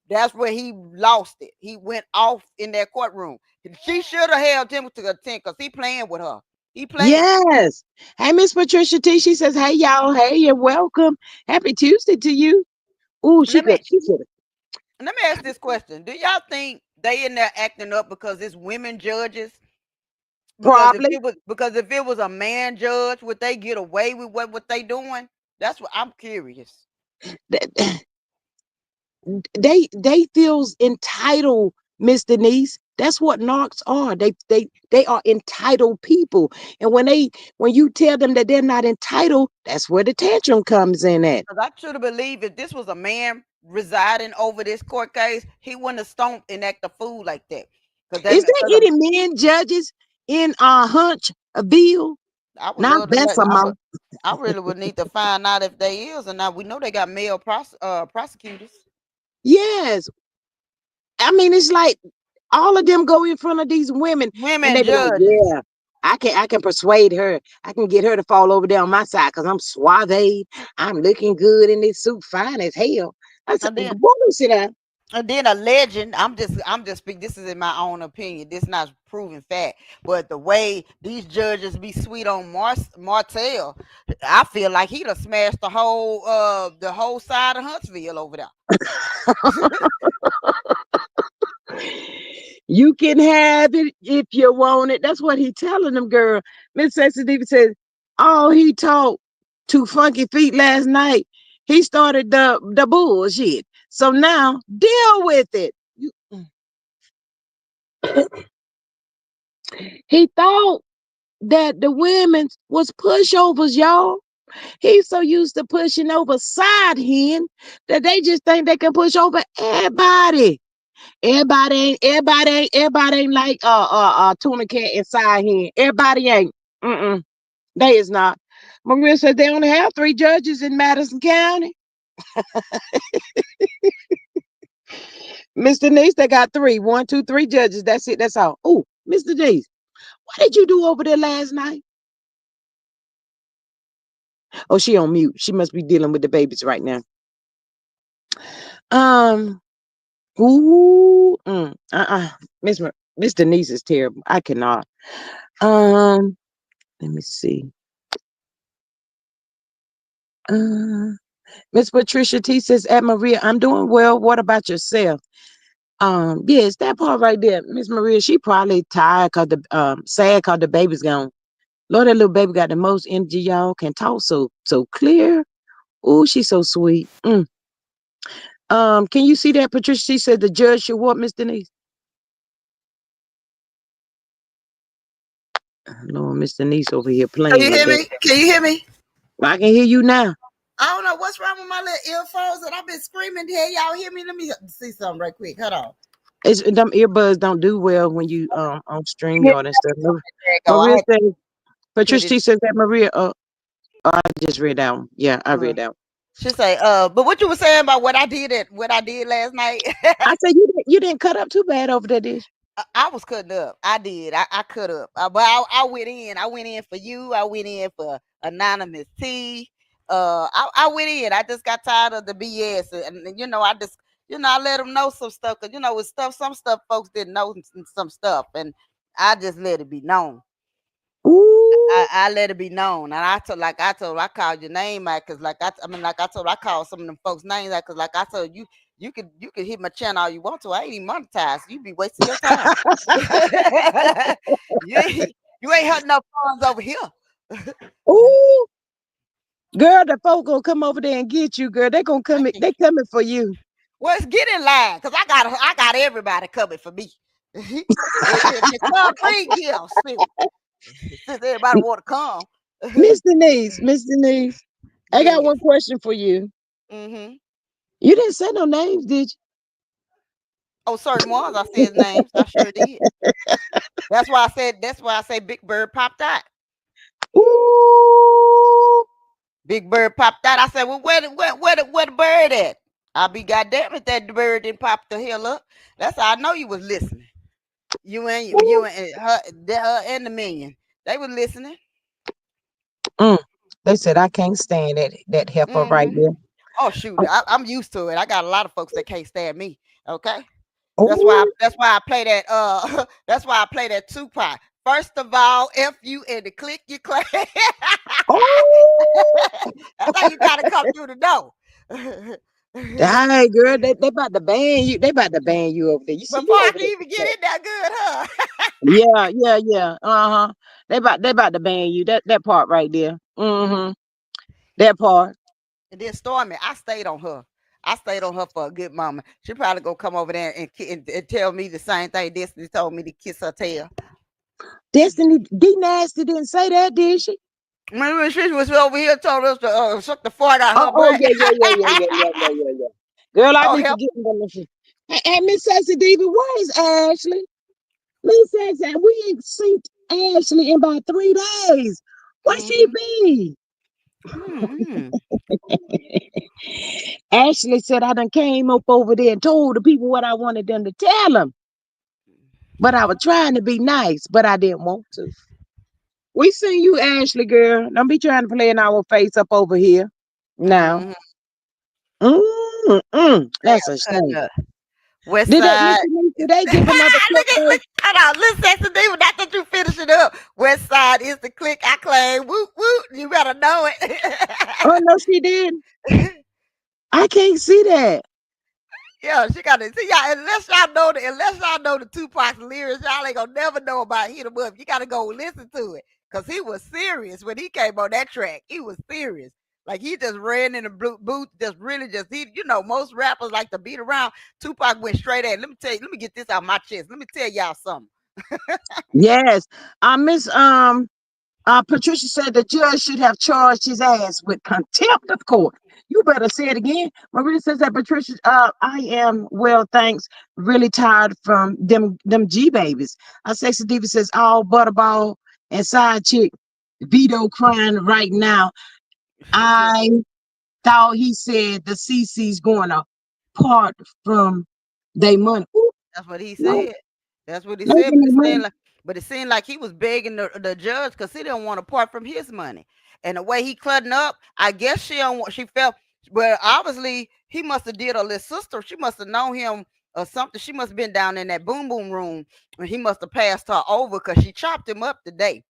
that's where he lost it. He went off in that courtroom. She should have held him to the 10 because he playing with her. He playing. Yes. Hey, Miss Patricia T. She says, hey, y'all. Hey, you're welcome. Happy Tuesday to you. Ooh, she Let me could. She could. let me ask this question: do y'all think they in there acting up because it's women judges? Probably. Because if it was a man judge, would they get away with what they doing? That's what I'm curious. They feels entitled, Miss Denise. That's what narcs are. They are entitled people. And when you tell them that they're not entitled, that's where the tantrum comes in at. Because I should have believed if this was a man residing over this court case, he wouldn't have stomped and act a fool like that. Because Is there because any men judges in Hunchville? I would Not love to know. Bessemer. I really would need to find out if they is or not. We know they got male prosecutors. Yes. I mean, it's like all of them go in front of these women and Women they be like, judges. yeah, I can persuade her. I can get her to fall over there on my side because I'm suave. I'm looking good in this suit, fine as hell. I said, And then boy, sit down. And then a legend. I'm just speaking. This is in my own opinion. This is not proven fact, but the way these judges be sweet on Martell, I feel like he'd have smashed the whole side of Huntsville over there. You can have it if you want it. That's what he telling them, girl. Miss Sensitive says, oh, he talked to Funky Feet last night. He started the bullshit. So now deal with it. He thought that the women was pushovers, y'all. He's so used to pushing over side hen that they just think they can push over everybody. Everybody ain't like tuna cat and side hen. Everybody ain't. Mm-mm. They is not. Maria said they only have 3 judges in Madison County. Mr. Niece, they got three. 1, 2, 3 judges. That's it. That's all. Oh, Mr. Niece, what did you do over there last night? Oh, she on mute. She must be dealing with the babies right now. Um, Miss Miss Denise is terrible. I cannot. Um, let me see. Uh, Miss Patricia T says, at Maria, I'm doing well. What about yourself? Yes, that part right there, Miss Maria, she probably tired cause the sad cause the baby's gone. Lord, that little baby got the most energy, y'all. Can talk so clear. Oh, she's so sweet. Can you see that, Patricia? She said the judge should what, Miss Denise? Lord, Miss Denise over here Can playing you with hear that. me? Can you hear me? I can hear you now. I don't know what's wrong with my little earphones, and I've been screaming. Hey, y'all hear me? Let me see something right quick. Hold on. It's them earbuds don't do well when you on There StreamYard and stuff. you go. I Maria had to says hit Patricia it. T says that Maria. I just read that one. Yeah, I Uh, read that one. she say, but what you were saying about what I did last night? I said you didn't cut up too bad over that dish. I was cutting up. I did. I cut up. But I went in. I went in for you. I went in for anonymous T. I went in. I just got tired of the BS, and I just I let them know some stuff because with stuff, some stuff folks didn't know some stuff, and I just let it be known. Ooh. I let it be known, and I called your name out because I called some of them folks names out because I told you, you could hit my channel all you want to. I ain't even monetized. You be wasting your time. you ain't hurting no funds over here. Ooh. Girl, the folk gonna come over there and get you, girl. They gonna come. They coming for you. Well, it's get in line because I got everybody coming for me. If come bring gifts, since everybody want to come. Miss Denise, I got Yes. one question for you. Mm-hmm. You didn't say no names, did Oh, certain ones I said names. I sure did. That's why I say Big Bird popped out. you? Ooh. Big Bird popped out. I said, well, where the bird at? I'll be goddamn if that bird didn't pop the hell up. That's how I know you was listening. You Ooh. and her and the minion. They was listening. Mm. They said I can't stand that heifer right Mm-hmm. there. Oh shoot, I'm used to it. I got a lot of folks that can't stand me. Okay. That's why. Oh, That's why I play that. That's why I play that Tupac. First of all, f you and the click you clap. oh. That's how you gotta come through the door. Hey, girl, they about to ban you. They about to ban you over there. You see, Before you I over can even get there. in there good, huh? Yeah. Uh-huh. They about to ban you. That part right there. Mm-hmm. That part. And then Stormy, I stayed on her. I stayed on her for a good moment. She probably gonna come over there and tell me the same thing Destiny told me to kiss her tail. Destiny D Nasty didn't say that, did she? Remember she was over here told us to suck the fart out her Oh butt. yeah. Girl, I Oh be hell. forgetting them. Hey, Miss Sassy Diva, where is Ashley? Miss Sassy, we ain't seen Ashley in about 3 days. Where she Mm-hmm. be? Mm-hmm. Ashley said I done came up over there and told the people what I wanted them to tell them. But I was trying to be nice, but I didn't want to. We seen you, Ashley, girl. Don't be trying to play in our face up over here. Now. Mm-hmm. That's a Cutting shame. up. West Did that Side. Mr. Niece, did Is, they give another clip look at though? look. Hold on, listen, Sexy D. Not that you finish it up. West Side is the click I claim. Woot woot. You better know Oh no, she did. it. I can't see that. Yeah, she got to see y'all. Unless y'all know the Tupac lyrics, y'all ain't gonna never know about Hit 'Em Up. You gotta go listen to it because he was serious when he came on that track. He was serious. Like he just ran in the booth, just really just he. You know, most rappers like to beat around. Tupac went straight at it. Let me tell you. Let me get this out my chest. Let me tell y'all something. Yes. Miss Patricia said the judge should have charged his ass with contempt of court. You better say it again. Maria says that Patricia, I am well, thanks. Really tired from them G babies. Sexy Diva says all butterball and side chick Vito crying right now. I thought he said the CC's going to part from their money. Ooh, That's what he no, said. That's what he no, said. But it seemed like he was begging the judge because he didn't want to part from his money. And the way he cutting up, I guess she don't. She felt. Well, obviously he must have did a little sister. She must have known him or something. She must have been down in that boom boom room, and he must have passed her over because she chopped him up today.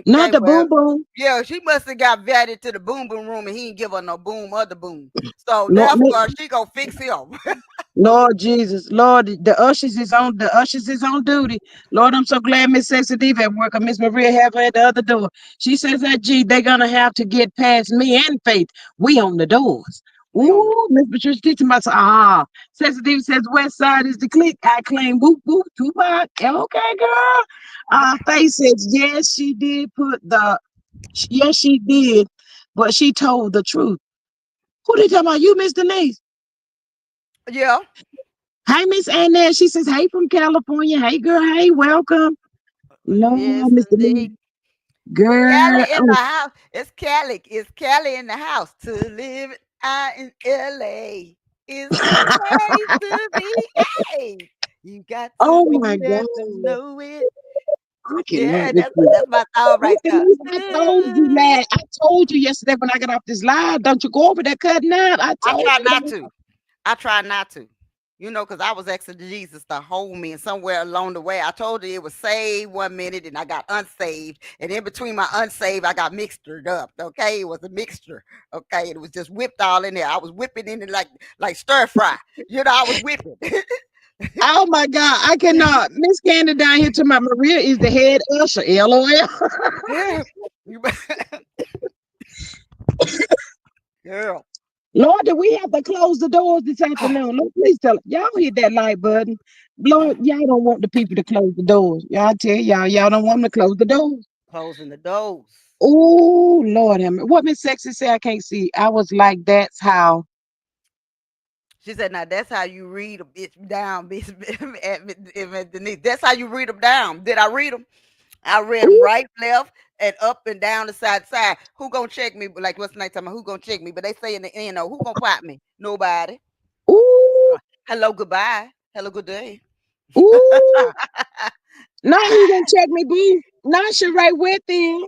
not Okay, the well, boom boom. yeah, she must have got vetted to the boom boom room, and he didn't give her no boom or the boom. So No, therefore, she gonna fix him. Lord Jesus, Lord, the ushers is on duty. Lord, I'm so glad Miss Sexy Diva at work. Miss Maria have her at the other door. She says that gee, they're gonna have to get past me and Faith. We on the doors. We on the Ooh, Miss Patricia teaching myself. Sexy Diva says West Side is the clique. I claim whoop whoop Tupac. Okay, girl. Faith says yes, she did put the yes, she did, but she told the truth. Who they talking about? You, Miss Denise? yeah. Hey, Miss Annette. She says, hey from California. Hey, girl. Hey, welcome. Yes, Lord, Mr. indeed. Lee. Girl. Cali in the Oh, house. It's Cali. It's Cali in the house. To live out in LA is the place to be. Hey, you got to oh be my there God. to know it. I cannot Yeah, with you. that's my song right Mr. there. Lee, I told you, lad. I told you yesterday when I got off this live. Don't you go over there cutting out. I I told try you not that. to. I try not to. You know, because I was asking Jesus to hold me, and somewhere along the way, I told you it was saved 1 minute, and I got unsaved, and in between my unsaved, I got mixed up. Okay, it was a mixture. Okay, it was just whipped all in there. I was whipping in it like stir fry. You know, I was whipping. Oh my God. I cannot. Miss Candy down here to my Maria is the head usher. LOL. Yeah, you girl. Lord, do we have to close the doors this afternoon? Lord, please tell y'all hit that like button. Lord, y'all don't want the people to close the doors. Y'all tell y'all don't want them to close the doors. Closing the doors. Oh Lord, what Miss Sexy say? I can't see. I was like, that's how. She said, "Now that's how you read a bitch down, bitch." Denise. That's how you read them down. Did I read them? I read them Ooh, right, left, and up and down the side. Who gonna check me? Like what's the next time? Who gonna check me? But they say in the end, who gonna pop me? Nobody. ooh, Hello, goodbye. Hello, good day. ooh. Now who gonna check me, boo? Now she right with them.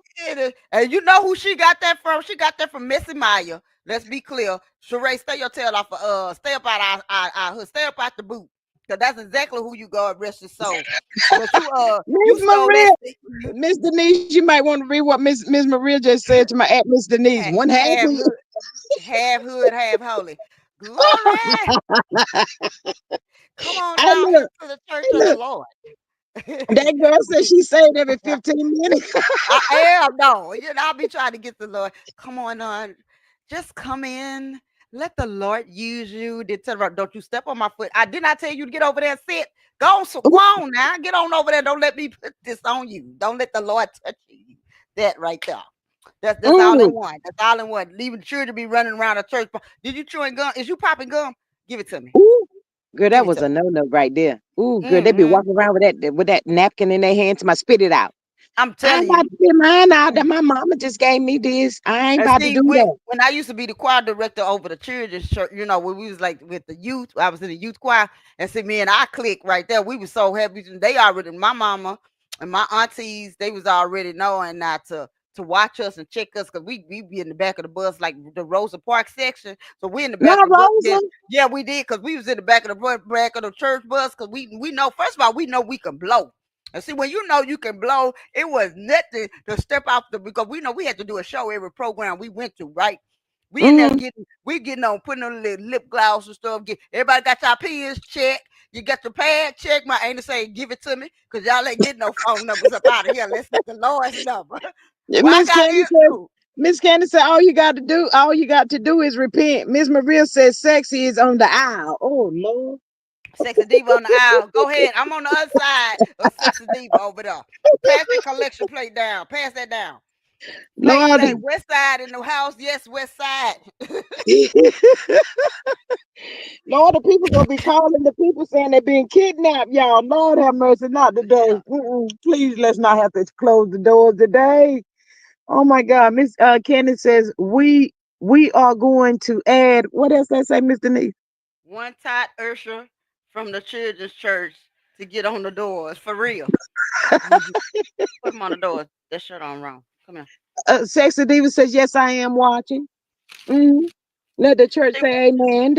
And you know who she got that from? She got that from Missy Maya. Let's be clear. Sheree, stay your tail off of stay up out our hood. Stay up out the boot. Cause that's exactly who you go rest your soul. But Miss you stole that Maria, Miss Denise, you might want to read what Miss Maria just said to my aunt Miss Denise. One half half is half hood, half holy. Glory. Come on I down here look, to the church of the look. Lord. That girl said she saved every 15 minutes. I am, no. You know, I'll be trying to get the Lord. Come on. Just come in. Let the Lord use you. Don't you step on my foot. I did not tell you to get over there and sit. Go on now. Get on over there. Don't let me put this on you. Don't let the Lord touch you. That right there. That's all in Mm. one. That's all in one. Leaving the children be running around the church. Did you chewing gum? Is you popping gum? Give it to me. Ooh, girl, Give that it was to a me. no-no right there. Ooh, girl, they be Mm-hmm. walking around with that napkin in their hand to my spit it out. I'm I'm telling about you. to spit mine out. That my mama just gave me this. I ain't And about to see, do that. when I used to be the choir director over the children's church, you know, when we was like with the youth, I was in the youth choir, and see me and I click right there. We was so happy. They already, my mama and my aunties, they was already knowing not to to watch us and check us because we be in the back of the bus, like the Rosa Park section. So we in the back Not of the bus. Rosa. Yeah, we did because we was in the back of the back of the church bus because we know first of all we know we can blow. And see, when you know you can blow, it was nothing to step out the because we know we had to do a show every program we went to, right? We in there Mm, getting on putting on the lip gloss and stuff. Everybody got your pins checked. You got your pad checked. My ain't saying give it to me because y'all ain't getting no phone numbers up out of here. Let's get the Lord's number. Well, I Miss got Candy his said. too. Miss Candy said, all you got to do is repent. Miss Maria says, sexy is on the aisle. Oh Lord. Sexy Diva on the aisle. Go ahead. I'm on the other side of Sexy Diva over there. Pass that collection plate down. Pass that down. Plate Lord, say West Side in the house. Yes, West Side. Lord, the people gonna be calling the people saying they're being kidnapped, y'all. Lord have mercy, not Yeah. today. Please, let's not have to close the doors today. Oh my God, Miss Candace says we are going to add. What else I say, Miss Denise? One Todd Ursher from the children's church to get on the doors. For real. Mhm. Put them on the doors. That shirt on wrong. Come here. Sexy Diva says, yes, I am watching. Mm. Let the church She, say amen.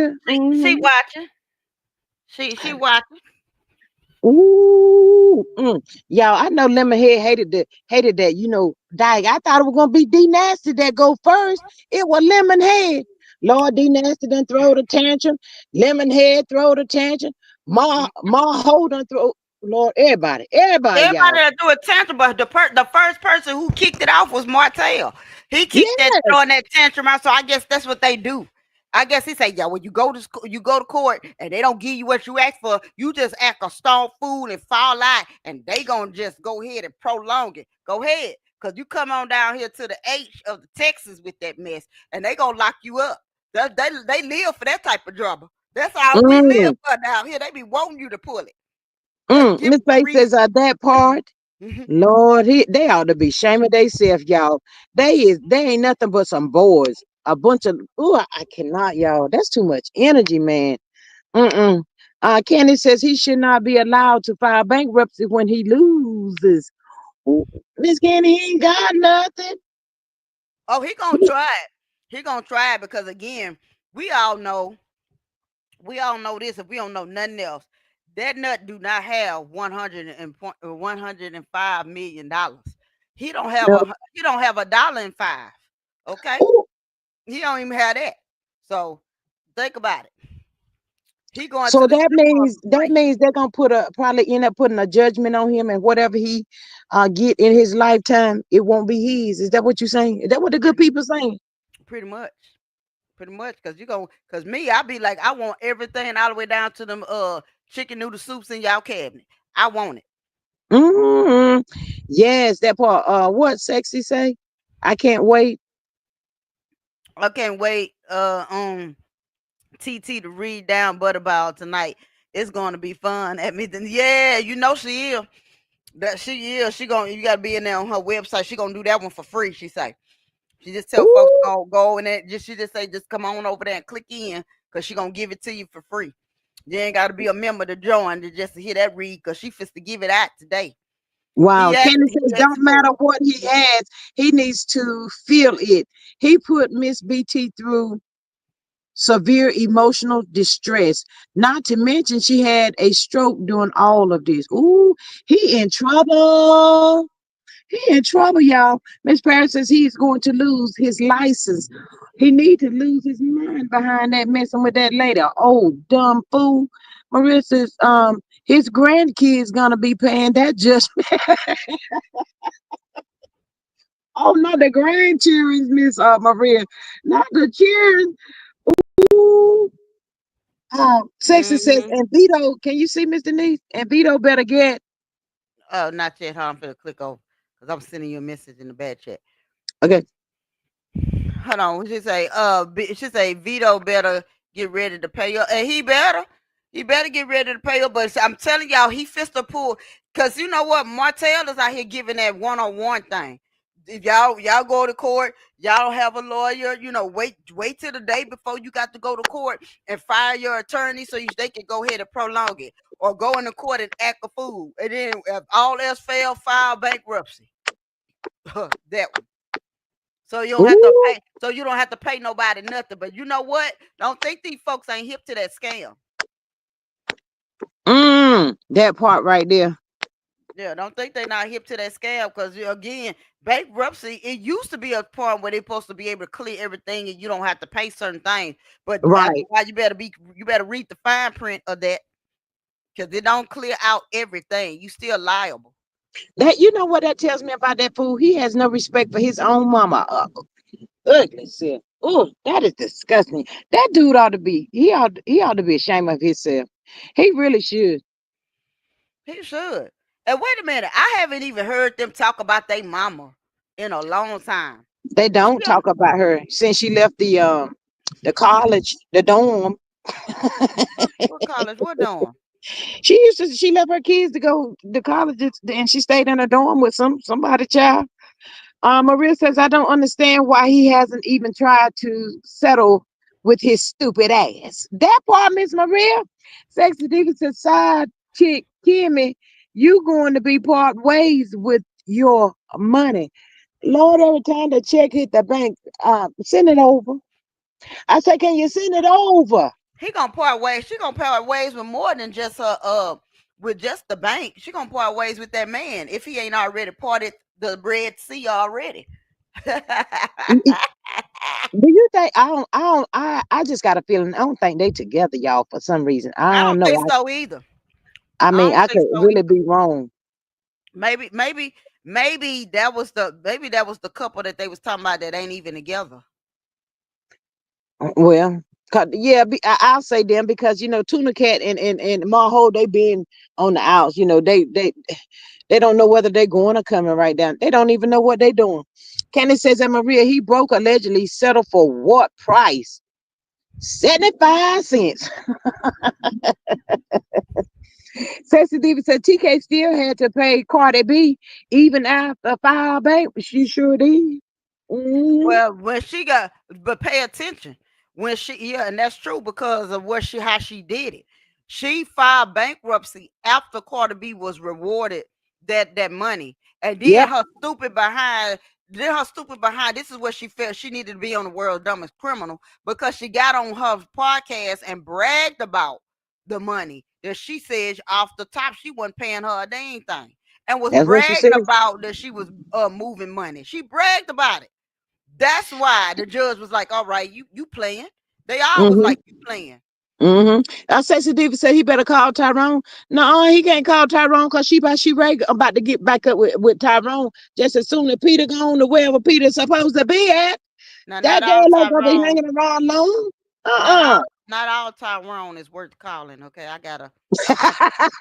she Mm. watching. She watching. Ooh, y'all, I know Lemonhead hated that. Dag, I thought it was gonna be D Nasty that go first. It was Lemonhead. Lord, D Nasty done throw the tantrum. Lemonhead throw the tantrum. Ma Holt done throw. Lord, everybody, Everybody y'all. that do a tantrum, but the first person who kicked it off was Martell. He kicked that Yes. throwing that tantrum out. So I guess that's what they do. I guess he say, yeah, when you go to court and they don't give you what you ask for, you just act a stone fool and fall out, and they gonna just go ahead and prolong it. Go ahead, cause you come on down here to the H of the Texas with that mess, and they gonna lock you up. They live for that type of drama. That's all we live Mm, for down here. They be wanting you to pull it. Just give Miss them a Faith says reason. that part. Lord, they ought to be shaming themselves, y'all. They ain't nothing but some boys. A bunch of I cannot, y'all. That's too much energy, man. Mm-mm. Kenny says he should not be allowed to file bankruptcy when he loses. Ooh, Miss Kenny he ain't got nothing. Oh, he gonna try it. He gonna try it because again, we all know, we all know this. If we don't know nothing else, that nut do not have 105 million dollars. No. He don't have a dollar in five. Okay, Ooh, he don't even have that. So think about it. He going so to the that strip club means for that free. means they're gonna probably end up putting a judgment on him, and whatever he get in his lifetime, it won't be his. Is that what you're saying? Is that what the good Pretty, people saying? pretty much. Pretty much, cause you go, cause me, I be like, I want everything all the way down to them chicken noodle soups in y'all cabinet. I want it. Mm-hmm. Yes, that part. What sexy say? I can't wait. I can't wait TT to read down Butterball tonight. It's gonna be fun at me. Yeah, you know she is. That she is. She gonna you gotta be in there on her website. She gonna do that one for free. She say. She just tell folks Ooh, go in there. She just say just come on over there and click in because she gonna give it to you for free. You ain't gotta be a member to join to just to hear that read because she fits to give it out today. wow. Kenny He says, asked don't for matter it. what he has, he needs to feel it. He put Miss BT through severe emotional distress. Not to mention, she had a stroke during all of this. Ooh, he in trouble. He in trouble, y'all. Miss Paris says he's going to lose his license. He need to lose his mind behind that messing with that lady. Oh, dumb fool. Maria says, his grandkids gonna be paying that just oh no, the grandchildren, Miss Maria. Not the children. Ooh. Sexy says, Mm-hmm. and Vito, can you see Miss Denise? And Vito better get Oh, not yet. Huh? I'm finna click over because I'm sending you a message in the bad chat. okay. Hold on. She say, she say Vito better get ready to pay up, and he better get ready to pay up. But I'm telling y'all, he fits the pool because you know what, Martell is out here giving that one-on-one thing. If y'all go to court, y'all don't have a lawyer. Wait till the day before you got to go to court and fire your attorney so they can go ahead and prolong it, or go into court and act a fool, and then if all else fail, file bankruptcy. That one. So you don't have to Ooh, pay. So you don't have to pay nobody nothing. But you know what? Don't think these folks ain't hip to that scam. that part right there. Yeah, don't think they not hip to that scam because again, bankruptcy. It used to be a point where they're supposed to be able to clear everything and you don't have to pay certain things. But after Right. a while, you better read the fine print of that because it don't clear out everything. You still liable. That you know what that tells me about that fool? He has no respect for his own mama. Ugly self. Oh, that is disgusting. That dude ought to be. He ought to be ashamed of himself. He really should. He should. And wait a minute, I haven't even heard them talk about their mama in a long time. They She don't talk about her since she left the college, the dorm. what college? What doing? She left her kids to go to college and she stayed in a dorm with somebody child. Maria says, I don't understand why he hasn't even tried to settle with his stupid ass. That part, Miss Maria. Sexy Diva says, side chick Kimmy, you going to be part ways with your money. Lord, every time the check hit the bank, send it over. I say, can you send it over? He gonna part ways. She gonna part ways with more than just her with just the bank. She gonna part ways with that man if he ain't already parted the Red Sea already. Do you think I just got a feeling I don't think they together, y'all, for some reason. I I don't don't know. think so either. I I mean, don't I think could so really either. be wrong. Maybe that was the couple that they was talking about that ain't even together. Well, yeah, I'll say them because Tuna Cat and Marho, they been on the outs. They don't know whether they're going or coming right down. They don't even know what they're doing. Candace says that Maria, he broke allegedly settled for what price? 75 cents. Sexy Diva said TK still had to pay Cardi B even after file bank. She sure did. Mm, Well, when she got, but pay attention when she, yeah, and that's true because of what she how she did it. She filed bankruptcy after Carter B was rewarded that money, and then yep, her stupid behind. This is what she felt she needed to be on the world's dumbest criminal because she got on her podcast and bragged about the money that she says off the top she wasn't paying her a dang thing, and was that's what she bragging said. about that she was moving money. She bragged about it. That's why the judge was like, "All right, you playing." They all was Mm-hmm. like, "You playing." Mm-hmm. I Sexy Diva said he better call Tyrone. No, he can't call Tyrone because about to get back up with Tyrone just as soon as Peter gone to wherever Peter's supposed to be at. Now, That not all girl ain't gonna be Tyrone, hanging around long. not Uh-uh. all, not all Tyrone is worth calling. Okay, I,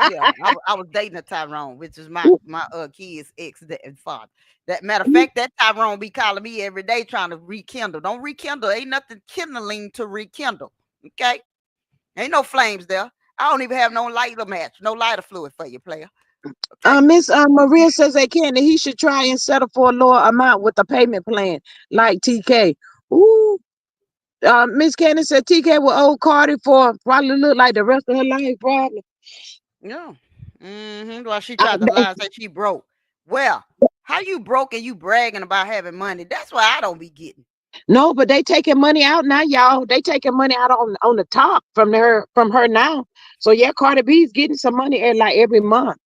yeah, I was dating a Tyrone, which is my kid's father. That matter of fact, that Tyrone be calling me every day trying to rekindle. Don't rekindle. Ain't nothing kindling to rekindle. Okay, ain't no flames there. I don't even have no lighter match, no lighter fluid for you, player. Okay. Miss Maria says that Candy he should try and settle for a lower amount with the payment plan like TK. Ooh. Miss Candy said TK will owe Cardi for probably look like the rest of her life, probably. Yeah. Well, she I, tried to lie and say she broke. Well, how you broke and you bragging about having money? That's why I don't be getting. no, but they taking money out now, y'all. They taking money out on the top from her now. So yeah, Cardi B's getting some money like every month.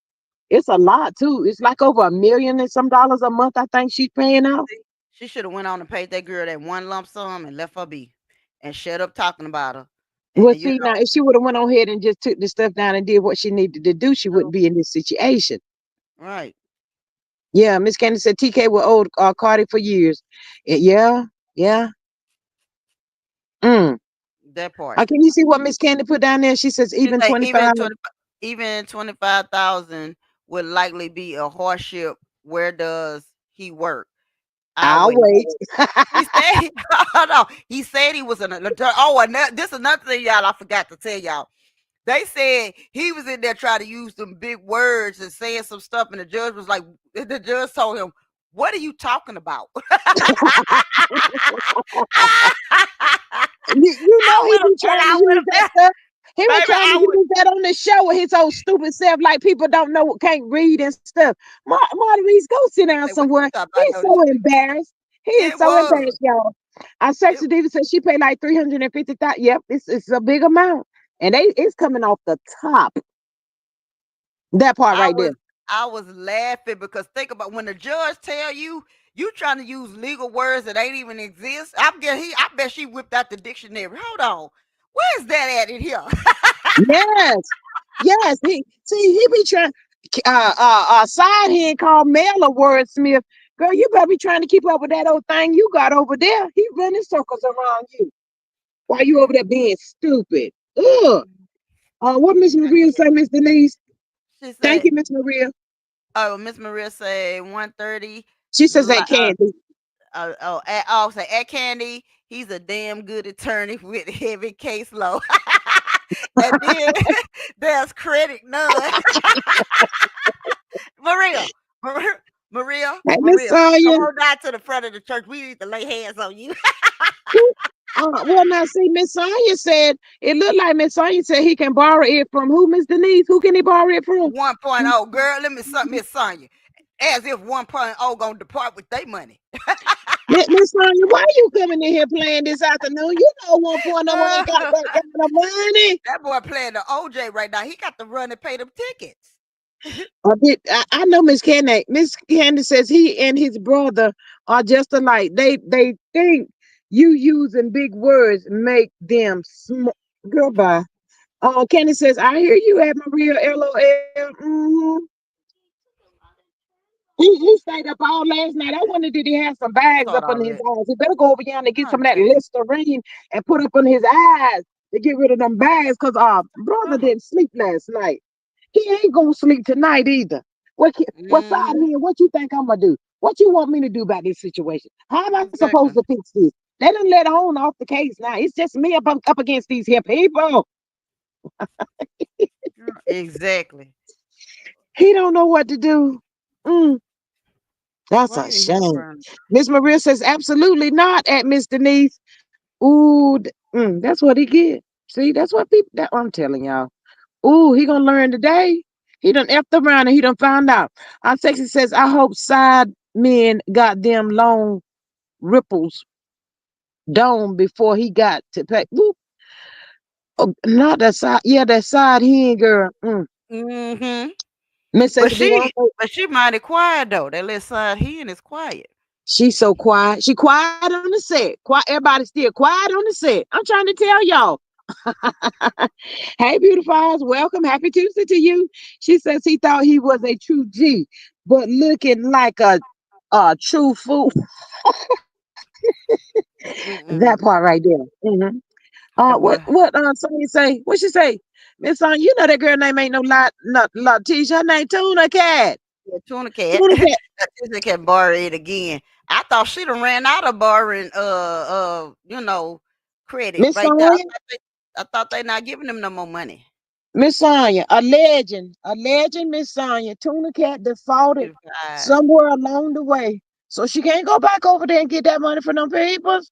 It's a lot too. It's like over $1 million and some dollars a month. I think she's paying out. She should have went on and paid that girl that one lump sum and left her be, and shut up talking about her. Well, And see now, if she would have went on ahead and just took the stuff down and did what she needed to do, she wouldn't be in this situation. right, Yeah, Miss Candy said TK will owe Cardi for years. Yeah, yeah. Mm. that part. Can you see what Miss Candy put down there? She says She even say 25. even 25,000 would likely be a hardship. Where does he work? I'll I'll wait. wait. He said, hold on. He said he was an attorney. Oh, and this is another thing, y'all. I forgot to tell y'all. They said he was in there trying to use some big words and saying some stuff, and the judge was like, the judge told him, "What are you talking about?" You know he be trying to I would use have that been, stuff. He was baby. trying to use that on the show with his old stupid self, like people don't know, can't read and stuff. Maurice, go sit down Say, what you somewhere. talking about? He's Notice. so embarrassed. He is It so was. embarrassed, y'all. Our It, sexy diva said she paid like 350,000. Yep, it's a big amount, and it's coming off the top. That part I right there. was I was laughing because think about when the judge tell you you trying to use legal words that ain't even exist. I bet she whipped out the dictionary. Hold on. Where's that at in here? Yes, yes. He be trying. Side hand called Mel a wordsmith. Girl, you better be trying to keep up with that old thing you got over there. He running circles around you. Why you over there being stupid? Ugh. What Miss Maria say, Miss Denise? She Thank said, you, Miss Maria. "Oh, Miss Maria say 130. She says that candy. Say at Candy, he's a damn good attorney with heavy caseload. And then there's credit none. Maria, Maria, Maria, Hey, Miss Maria, come Sonya. on down to the front of the church. We need to lay hands on you. Well, now see, Miss Sonya said it looked like Miss Sonya said he can borrow it from who, Miss Denise? Who can he borrow it from? 1.0, girl, let me Miss Sonya. As if 1.0 gonna depart with their money. Miss Sonya, why you coming in here playing this afternoon? You know 1.0 ain't got that kind of money. That boy playing the OJ right now. He got to run and pay them tickets. I know Miss Candy. Miss Candy says he and his brother are just alike. They think you using big words make them goodbye. Candy says, I hear you at Maria LOL. He stayed up all last night. I wonder did he have some bags Start up under all his that. eyes? He better go over yonder and get I some of that can't. Listerine and put up on his eyes to get rid of them bags. Cause brother Uh-huh. didn't sleep last night. He ain't gonna sleep tonight either. What side Mm-hmm. here? What you think I'm gonna do? What you want me to do about this situation? How am I supposed Exactly. to fix this? They done let on off the case now. It's just me up against these here people. Exactly. He don't know what to do. Mm, that's Why a you here shame. crying? Miss Maria says absolutely not at Miss Denise. Ooh, that's what he get. See, that's what people. That I'm telling y'all. Ooh, he gonna learn today. He done effed around and he done found out. Our sexy says, I hope side men got them long ripples dome before he got to pay. Ooh, oh, not that side. Yeah, that side hen girl. Mm-hmm. Miss But Sexy D, she mighty quiet though. That little side hen is quiet. she's so quiet. She quiet on the set. Quiet. Everybody still quiet on the set. I'm trying to tell y'all. Hey, beautiful eyes. Welcome. Happy Tuesday to you. She says he thought he was a true G, but looking like a true fool. That Mm-mm. part right there. That What boy. Sonya say? What she say? Miss Sonya, you know that girl name ain't no Letitia. Her name Tuna Cat. Yeah, tuna cat. Tuna Cat. That tuna cat borrow it again. I thought she done ran out of borrowing credit Miss right there. Sonya. I thought they not giving them no more money. Miss Sonya, a legend, Miss Sonya. Tuna Cat defaulted Beautiful eyes. somewhere along the way. So she can't go back over there and get that money from them papers.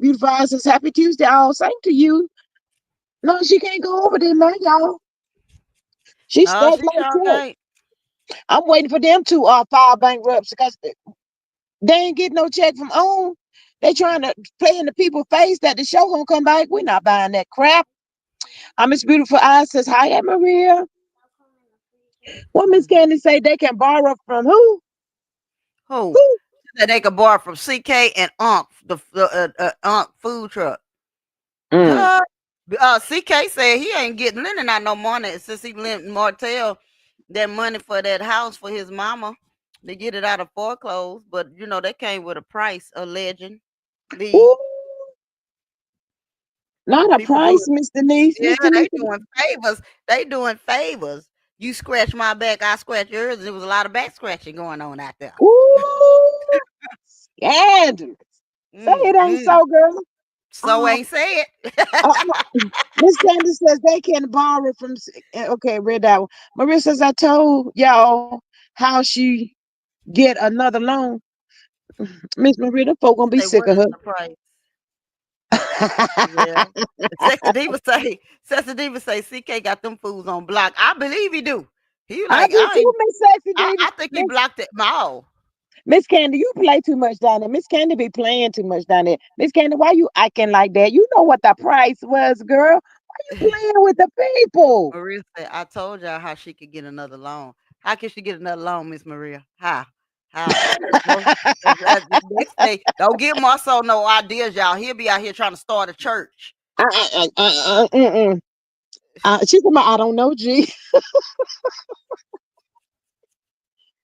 Beautiful eyes says happy Tuesday. All same to you. No, she can't go over there now, y'all. She's No, stuck she like sure that. can't. I'm waiting for them to file bankruptcy because they ain't getting no check from OWN. They trying to play in the people's face that the show gonna come back. We're not buying that crap. Miss Beautiful Eyes says, hi, Aunt Maria. What Miss Mm. Candy say they can borrow from who? Who? Who? That they could borrow from CK and Unc, the Unc food truck. Mm. Huh? CK said he ain't getting lending out no money since he lent Martell that money for that house for his mama to get it out of foreclosure. But that came with a price, allegedly. Ooh, not a People doing price, Miss Denise. yeah, Miss they Denise. doing favors. They doing favors. You scratch my back, I scratch yours. And there was a lot of back scratching going on out there. Ooh, scandalous. Say it ain't Mm-hmm. so, girl. So Uh, ain't say it. Miss Candy says they can borrow from. Okay, read that one. Maria says I told y'all how she get another loan. Miss Maria, the folk gonna be Say sick what of is her. the price? Yeah. Sexy Diva say CK got them fools on block. I believe he do. He I like do I too, ain't Miss Sexy Diva. I think he blocked it all. Miss Candy, you play too much down there. Miss Candy be playing too much down there. Miss Candy, why you acting like that? You know what the price was, girl. Why you playing with the people? Maria said, "I told y'all how she could get another loan. How can she get another loan, Miss Maria? How? How? Well, the next day, don't give Marcel no ideas, y'all. He'll be out here trying to start a church. Mm-mm. She's talking about, I don't know, G.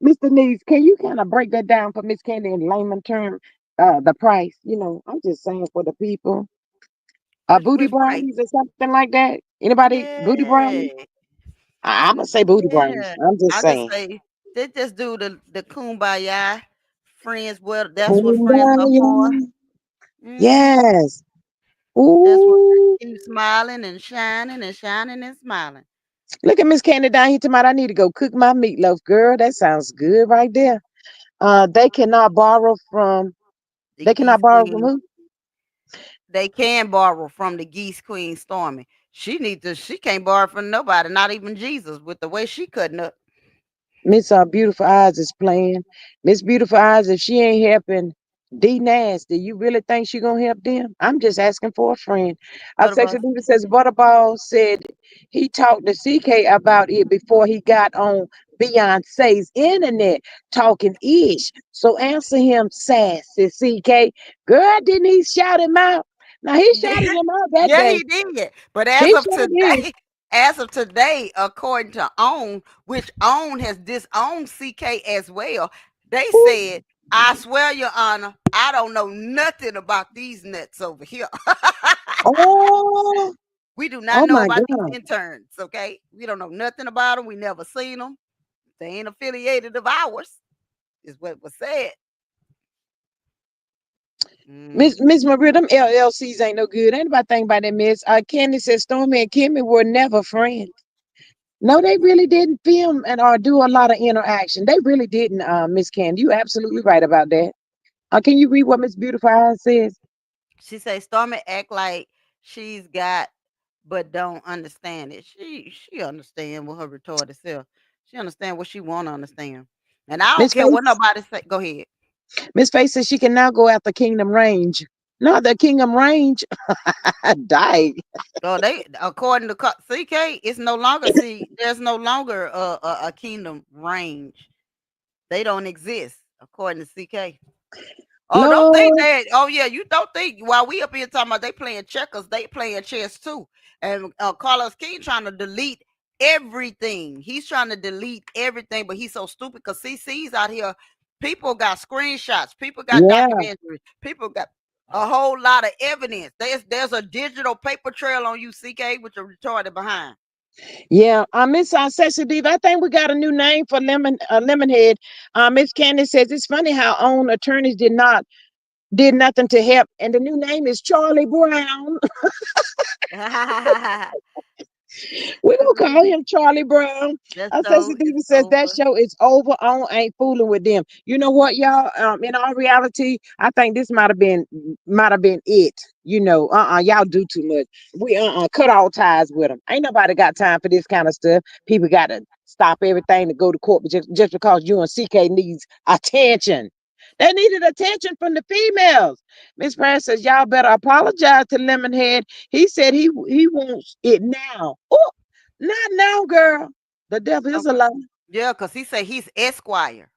Mr. Needs, can you kind of break that down for Miss Candy in layman term? The price, I'm just saying for the people. Booty Which price? brownies or something like that. Anybody booty Yeah, brownies? I'm gonna say booty brownies. yeah. I'm just I just saying. say they just do the kumbaya friends. Well, that's what friends are Kumbaya. for. Hmm. Yes. That's what Ooh. keep smiling and shining and shining and smiling. Look at Miss Candy down here tonight. I need to go cook my meatloaf, girl. That sounds good right there. They cannot borrow from. The They cannot geese borrow from queen. who? They can borrow from the geese queen Stormy. She needs to. She can't borrow from nobody, not even Jesus, with the way she cutting up. Miss Beautiful Eyes is playing. Miss Beautiful Eyes, if she ain't helping D Nasty, you really think she gonna help them? I'm just asking for a friend. Sexy Butterball. Diva says Butterball said he talked to CK about it before he got on Beyonce's internet talking ish. So answer him, sassy CK. Girl, didn't he shout him out? Now he Yeah, shouted him out that yeah, day. he did. But He sure did. as of today, according to OWN, which OWN has disowned CK as well, they Ooh. said, "I swear, Your Honor, I don't know nothing about these nuts over here. Oh, We do not oh know my about these God. interns. Okay, we don't know nothing about them. We never seen them. They ain't affiliated of ours." Is what was said. Hmm. Miss Maria, them LLCs ain't no good. Ain't nobody think about that, Miss. Candy said Stormy and Kimmy were never friends. No, they really didn't film and or do a lot of interaction. They really didn't, Miss Candy. You absolutely right about that. Can you read what Miss Beautiful Eyes says? She say Stormy act like she's got but don't understand it. She understand what her retarded self. She understand what she want to understand. And I don't Miss care what Face, nobody say. Go ahead. Miss Face says she can now go after Kingdom Range. No, the Kingdom Range died. So they, according to CK, it's no longer see. There's no longer a kingdom range. They don't exist according to CK. Oh, don't think Lord, that. Oh, yeah, you don't think while we up here talking about they playing checkers, they playing chess too. And Carlos King trying to delete everything. He's trying to delete everything, but he's so stupid because CC's out here. People got screenshots. People got yeah. documentaries. People got a whole lot of evidence. There's a digital paper trail on you, CK, with your retarded behind. Yeah, Miss Session Diva, I think we got a new name for Lemonhead. Miss Candace says it's funny how own attorneys did nothing to help, and the new name is Charlie Brown. We gonna call him Charlie Brown. That Session show is Diva says that over. show is over. On ain't fooling with them. You know what, y'all? In all reality, I think this might have been it. Y'all do too much. We cut all ties with them. Ain't nobody got time for this kind of stuff. People got to stop everything to go to court just because you and CK needs attention. They needed attention from the females. Miss Brown says, y'all better apologize to Lemonhead. He said he wants it now. Oh, not now, girl. The devil is a Okay. lie. Yeah, because he said he's Esquire.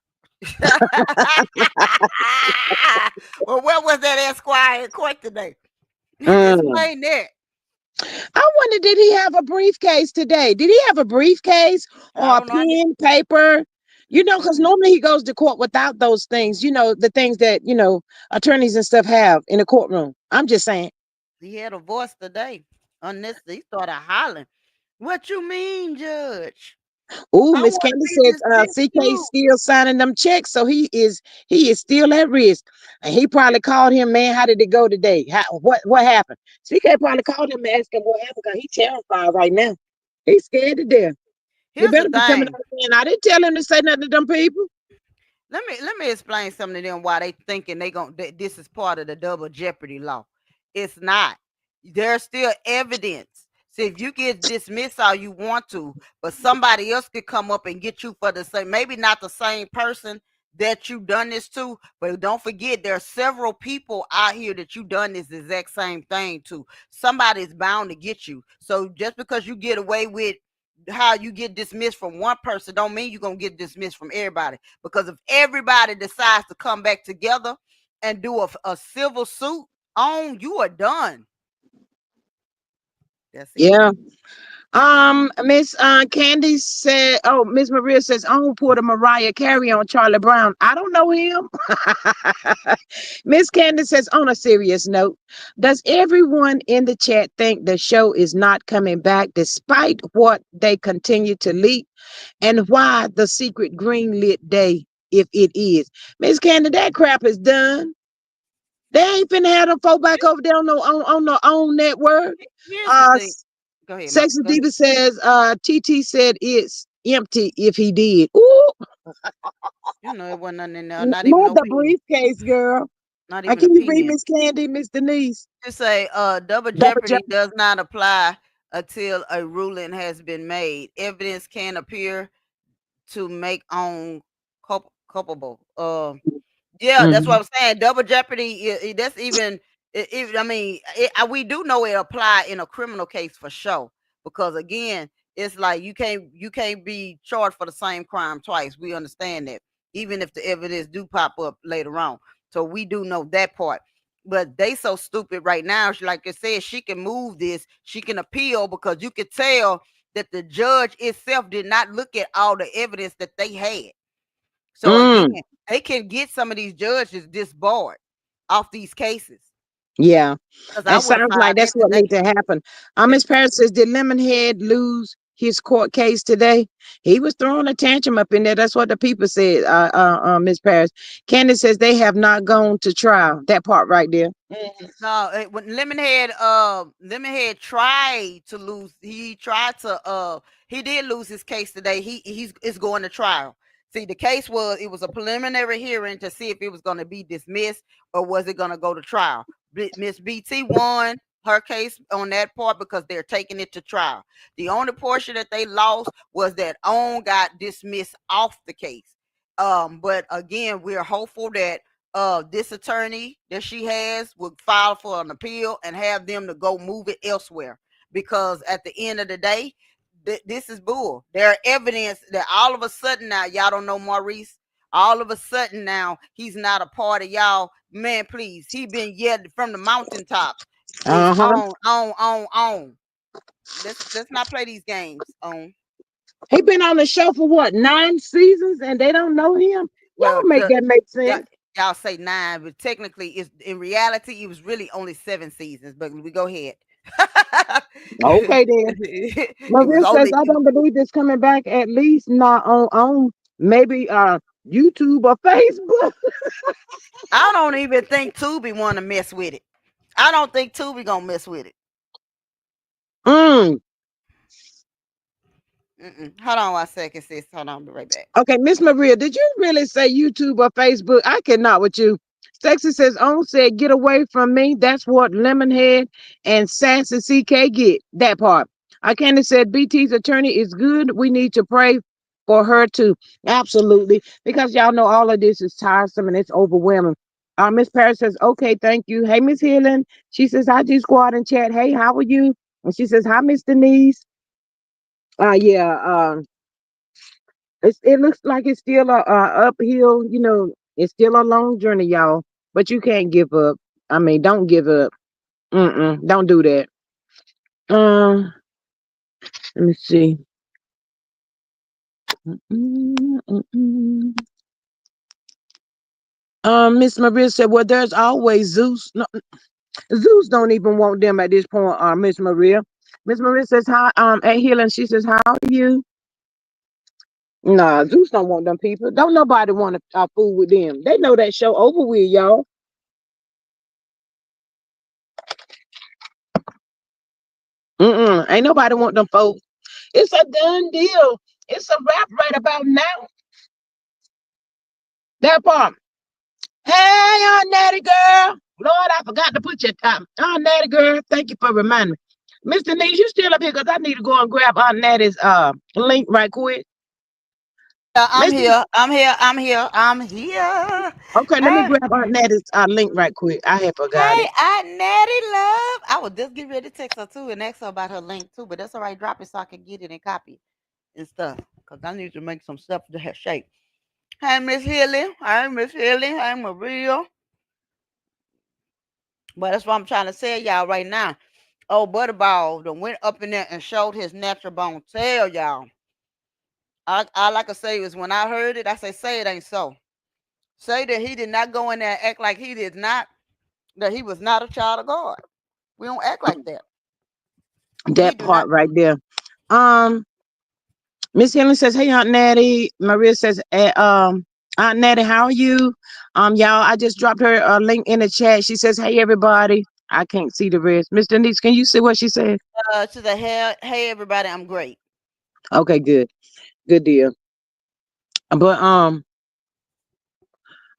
Well, where was that Esquire in court today? Mm. Explain that. I wonder, did he have a briefcase today? Did he have a briefcase I or a don't know. pen, paper? Because Mm. normally he goes to court without those things, the things that, attorneys and stuff have in a courtroom. I'm just saying. He had a voice today. Unless he started hollering. What you mean, Judge? Oh, I Miss want to Candy be says dismissed CK too. still signing them checks, so he is still at risk. And he probably called him, man. How did it go today? What happened? CK probably called him and asked him what happened because he's terrified right now. He's scared to death. He Here's the better be coming thing. out again. I didn't tell him to say nothing to them people. Let me explain something to them why they thinking this is part of the double jeopardy law. It's not. There's still evidence. See, if you get dismissed all you want to, but somebody else could come up and get you for the same, maybe not the same person, that you done this to, but don't forget there are several people out here that you done this exact same thing to. Somebody's bound to get you. So just because you get away with how you get dismissed from one person don't mean you're gonna get dismissed from everybody. Because if everybody decides to come back together and do a civil suit on, you are done. That's it. Yeah. Miss Candy said, oh, Miss Maria says, oh, pour the Mariah Carey on Charlie Brown. I don't know him. Miss Candy says, on a serious note, does everyone in the chat think the show is not coming back despite what they continue to leak? And why the secret greenlit day if it is? Miss Candy, that crap is done. They ain't finna have them folk back over there on the own network. Here's the Uh thing. Go ahead, Mom. Sexy Go ahead. Diva says, TT said it's empty if he did. Ooh, You know, it wasn't nothing in there, not even not no the pen, briefcase, girl. not I even a can you read pen. Miss Candy, Miss Denise? To say double Double jeopardy Jeopardy. does not apply until a ruling has been made. Evidence can appear to make on culpable. Yeah, that's what Mm-hmm. I'm saying. Double jeopardy. That's even. I mean, we do know it apply in a criminal case for sure. Because again, it's like you can't be charged for the same crime twice. We understand that, even if the evidence do pop up later on. So we do know that part. But they so stupid right now. Like I said, she can move this. She can appeal because you could tell that the judge itself did not look at all the evidence that they had. So again, Mm, they can get some of these judges disbarred off these cases. yeah. Because I That would have sounds like filed that's that what needs today. to happen. Miss Paris says, did Lemonhead lose his court case today? He was throwing a tantrum up in there. That's what the people said, Miss Paris. Candace says they have not gone to trial. That part right there. No, when Lemonhead tried to lose, he did lose his case today. He's is going to trial. See, the case was a preliminary hearing to see if it was going to be dismissed or was it going to go to trial. Miss BT won her case on that part because they're taking it to trial. The only portion that they lost was that OWN got dismissed off the case. But again, we're hopeful that this attorney that she has would file for an appeal and have them to go move it elsewhere. Because at the end of the day, this is bull. There are evidence that all of a sudden now y'all don't know Maurice. All of a sudden now he's not a part of y'all. Man, please, he been yelled from the mountaintops. It's Uh-huh. on. Let's not play these games. On. He been on the show for what, 9 seasons, and they don't know him? Y'all Well, make that make y'all, sense. y'all say 9, but technically, it's in reality, it was really only 7 seasons. But we go ahead. Okay then. It was Maria says, only. I don't believe it's coming back, at least not on maybe YouTube or Facebook. I don't even think Tubi want to mess with it. I don't think Tubi gonna mess with it. Mm. Hold on 1 second, sis. Hold on, I'll be right back. Okay, Miss Maria, did you really say YouTube or Facebook? I cannot with you. Sexy says, on said, get away from me. That's what Lemonhead and Sassy CK get. That part. Candace said, BT's attorney is good. We need to pray for her too. Absolutely. Because y'all know all of this is tiresome and it's overwhelming. Miss Paris says, okay, thank you. Hey, Miss Healing. She says, hi, G Squad and chat. Hey, how are you? And she says, hi, Miss Denise. Yeah. It looks like it's still a uphill, it's still a long journey, y'all. But you can't give up. I mean, don't give up. Don't do that. Let me see. Miss Maria said, "Well, there's always Zeus. No, Zeus don't even want them at this point. Miss Maria. Miss Maria says, "Hi." At Healing, she says, "How are you?" Nah, Zeus don't want them people. Don't nobody want to fool with them. They know that show over with, y'all. Ain't nobody want them folks. It's a done deal. It's a wrap right about now. That part. Hey, Aunt Natty girl. Lord, I forgot to put your time. Aunt Natty girl, thank you for reminding me. Mr. Needs, you still up here because I need to go and grab Aunt Natty's link right quick. Yeah, I'm Mister. here. I'm here. I'm here. I'm here. Okay, let me Hey, grab Aunt Nettie's link right quick. I had forgot hey, it. I Natty love. I was just getting ready to text her too and ask her about her link too, but that's all right. Drop it so I can get it and copy it and stuff. Cause I need to make some stuff to have shape. Hey, Miss Hilly. Hey, Miss Hilly. Hey, Maria. But that's what I'm trying to say, y'all, right now. Oh, Butterball done went up in there and showed his natural bone tail, y'all. All I can say is when I heard it, I say it ain't so. Say that he did not go in there and act like he did not, that he was not a child of God. We don't act like that. He That do not. part right there. Um, Miss Helen says, "Hey, Aunt Natty." Maria says, Aunt Natty, how are you? Y'all, I just dropped her a link in the chat. She says, "Hey, everybody." I can't see the rest. Miss Denise, can you see what she said? To the hell, hey everybody, I'm great. Okay, good, good deal. But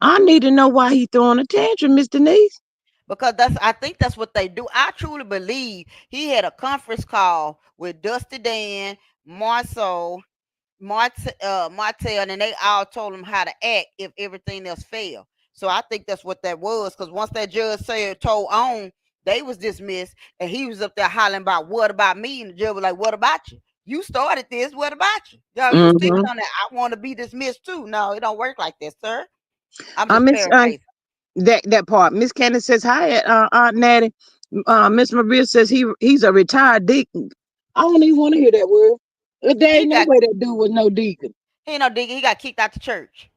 I need to know why he throwing a tantrum, Miss Denise. Because I think that's what they do. I truly believe he had a conference call with Dusty Dan, Marceau, Martell, and they all told him how to act if everything else failed. So I think that's what that was. Because once that judge said told on, they was dismissed, and he was up there hollering about what about me, and the judge was like, "What about you? You started this. What about you? Yo, you speaking Mm-hmm. on that? I want to be dismissed too. No, it don't work like that, sir. I'm just Miss paraphrasing. that part. Miss Candace says, "Hi, Aunt Natty." Miss Maria says he's a retired deacon. I don't even want to hear that word. There He ain't no got way that dude was no deacon. he ain't no digger. He got kicked out the church.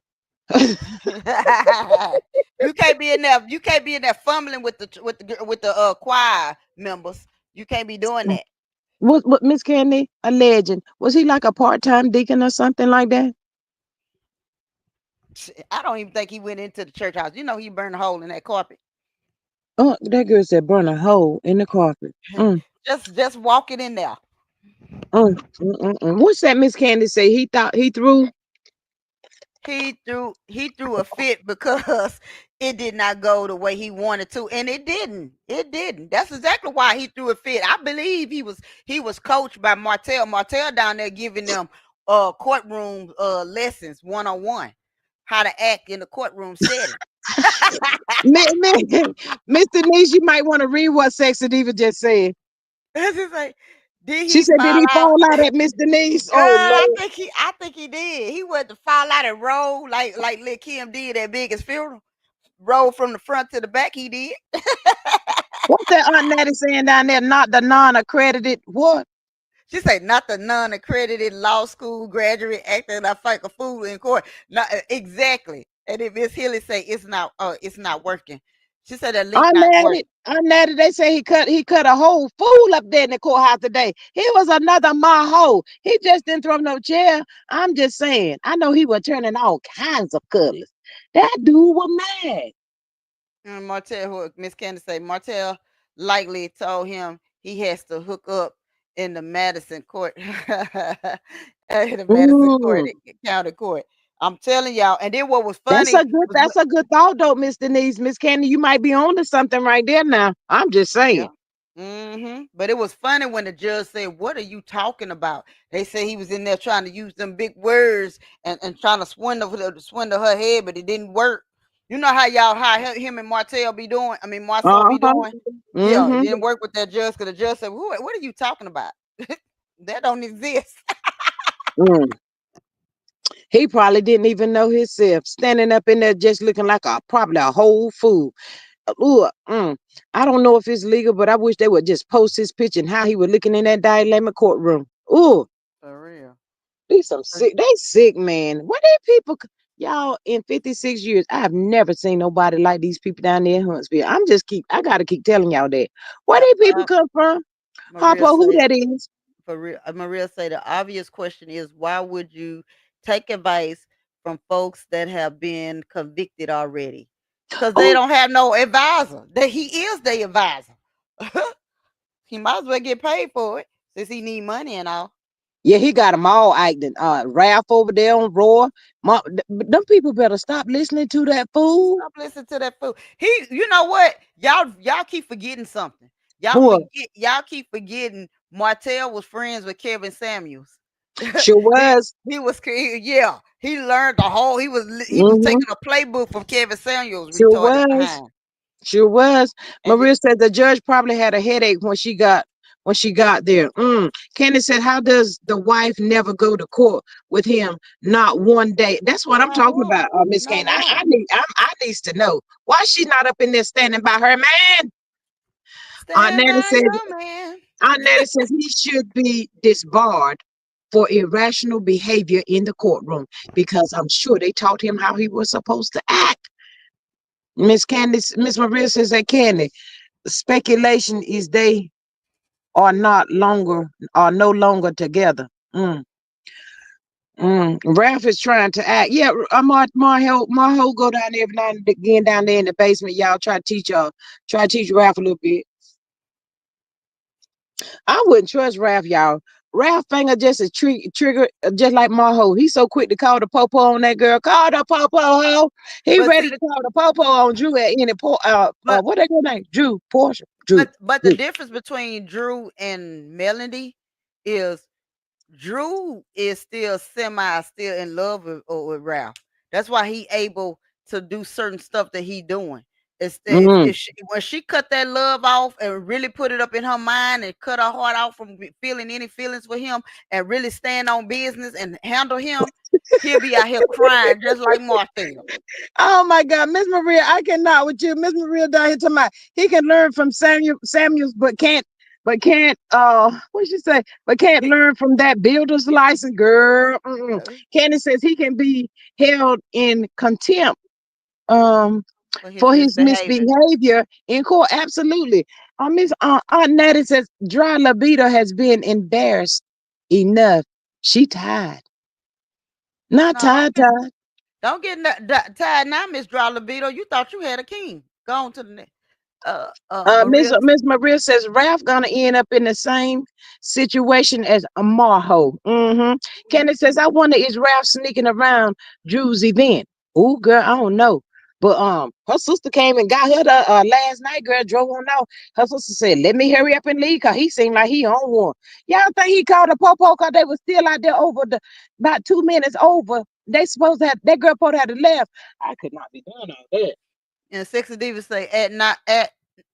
You can't be in there. You can't be in there fumbling with the choir members. You can't be doing that. What Miss Candy? A legend. Was he like a part-time deacon or something like that? I don't even think he went into the church house. You know he burned a hole in that carpet. Oh, that girl said burn a hole in the carpet. Mm, Just walking in there. What's that Miss Candy say? He thought he threw. He threw a fit because it did not go the way he wanted to, and it didn't. It didn't. That's exactly why he threw a fit. I believe he was coached by Martell. Martell down there giving them courtroom lessons 1-on-1, how to act in the courtroom setting. Miss Denise, you might want to read what Sexy Diva just said. It's just like, did She he said, "Did fall he out? fall out at Miss Denise?" Girl, Oh I Lord. think he did. He went to fall out and roll like Lil Kim did at Biggest Funeral. Roll from the front to the back. He did. What's that Aunt Natty saying down there? Not the non-accredited what? She said, not the non-accredited law school graduate acting like a fool in court. Not exactly. And if Miss Hilly say it's not working. She said that link not working. Aunt Natty, they say he cut a whole fool up there in the courthouse today. He was another maho. He just didn't throw no chair. I'm just saying. I know he was turning all kinds of colors. That dude was mad. And Martell, who Miss Candace say, Martell likely told him he has to hook up in the Madison court, in the Madison court, Mm, county court. I'm telling y'all. And then what was that's funny a good was that's a good thought though, Miss Denise. Miss Candy, you might be on to something right there now. I'm just yeah. saying. But it was funny when the judge said, "What are you talking about?" They say he was in there trying to use them big words and trying to swindle her head, but it didn't work. You know how him and Martell be doing. I mean, Marceau be Uh-huh. doing. Yeah, it Mm-hmm. didn't work with that judge because the judge said, "What are you talking about? That don't exist." Mm. He probably didn't even know himself, standing up in there just looking like probably a whole fool. Ooh, I don't know if it's legal, but I wish they would just post his picture and how he was looking in that dilemma courtroom. Ooh, For real. these some sick. They sick, man. Where they people? Y'all, in 56 years, I have never seen nobody like these people down there in Huntsville. I gotta keep telling y'all that. Where Uh, they people uh, come from? Harper, Maria who say that is? for real. Maria say the obvious question is, why would you take advice from folks that have been convicted already? Because they Oh, don't have no advisor. That he is their advisor. He might as well get paid for it since he need money and all. yeah, he got them all acting. Ralph over there on Roar. Them people better stop listening to that fool. Stop listening to that fool. You know what? Y'all keep forgetting something. Who? Y'all keep forgetting Martell was friends with Kevin Samuels. Sure he was. yeah, he learned the whole. He was Mm-hmm. taking a playbook from Kevin Samuels, Sure retarded was. behind. Sure was. And Maria said the judge probably had a headache when she got there. Candace said, how does the wife never go to court with him? Not one day. That's what I'm not talking one, about, Miss not Kane. one. I needs to know why she's not up in there standing by her man. Aunt Stand Nana by said. your man. Aunt Nana says he should be disbarred for irrational behavior in the courtroom because I'm sure they taught him how he was supposed to act. Miss Maria says that Candy. Speculation is they are no longer together. Ralph is trying to act. Yeah, Marho go down there every now and again down there in the basement. Y'all try to teach Ralph a little bit. I wouldn't trust Ralph, y'all. Ralph finger just a trigger, just like Marho. He's so quick to call the popo on that girl. Call the popo ho. He But ready see, to call the popo on Drew at any point. but What that girl name? Drew Portia. Drew. but the Drew. difference between Drew and Melody is Drew is still in love with Ralph. That's why he able to do certain stuff that he doing. It's Mm. when she cut that love off and really put it up in her mind and cut her heart out from feeling any feelings for him and really stand on business and handle him, he'll be out here crying just like Martell. Oh my God, Miss Maria, I cannot with you. Miss Maria down here talking about he can learn from Samuels, but can't what she say? But can't He- learn from that builder's license, girl. uh, Candace says he can be held in contempt um for his for his misbehavior. misbehavior in court. Absolutely. Miss Aunt Natty says dry libido has been embarrassed enough. She tired. Not No, tired, tired. don't get tired now, Miss Dry Libido. You thought you had a king. Go on to the next. Maria. Miss Maria says Ralph gonna end up in the same situation as a Marho. Candace says, I wonder is Ralph sneaking around Drew's event? Oh, girl, I don't know. But her sister came and got her last night. Girl drove on out. Her sister said, "Let me hurry up and leave, cause he seemed like he on one." Y'all think he called a popo? Cause they was still out there over the about 2 minutes over. They supposed to have that girl supposed to have left. I could not be doing all that. And Sexy Diva say at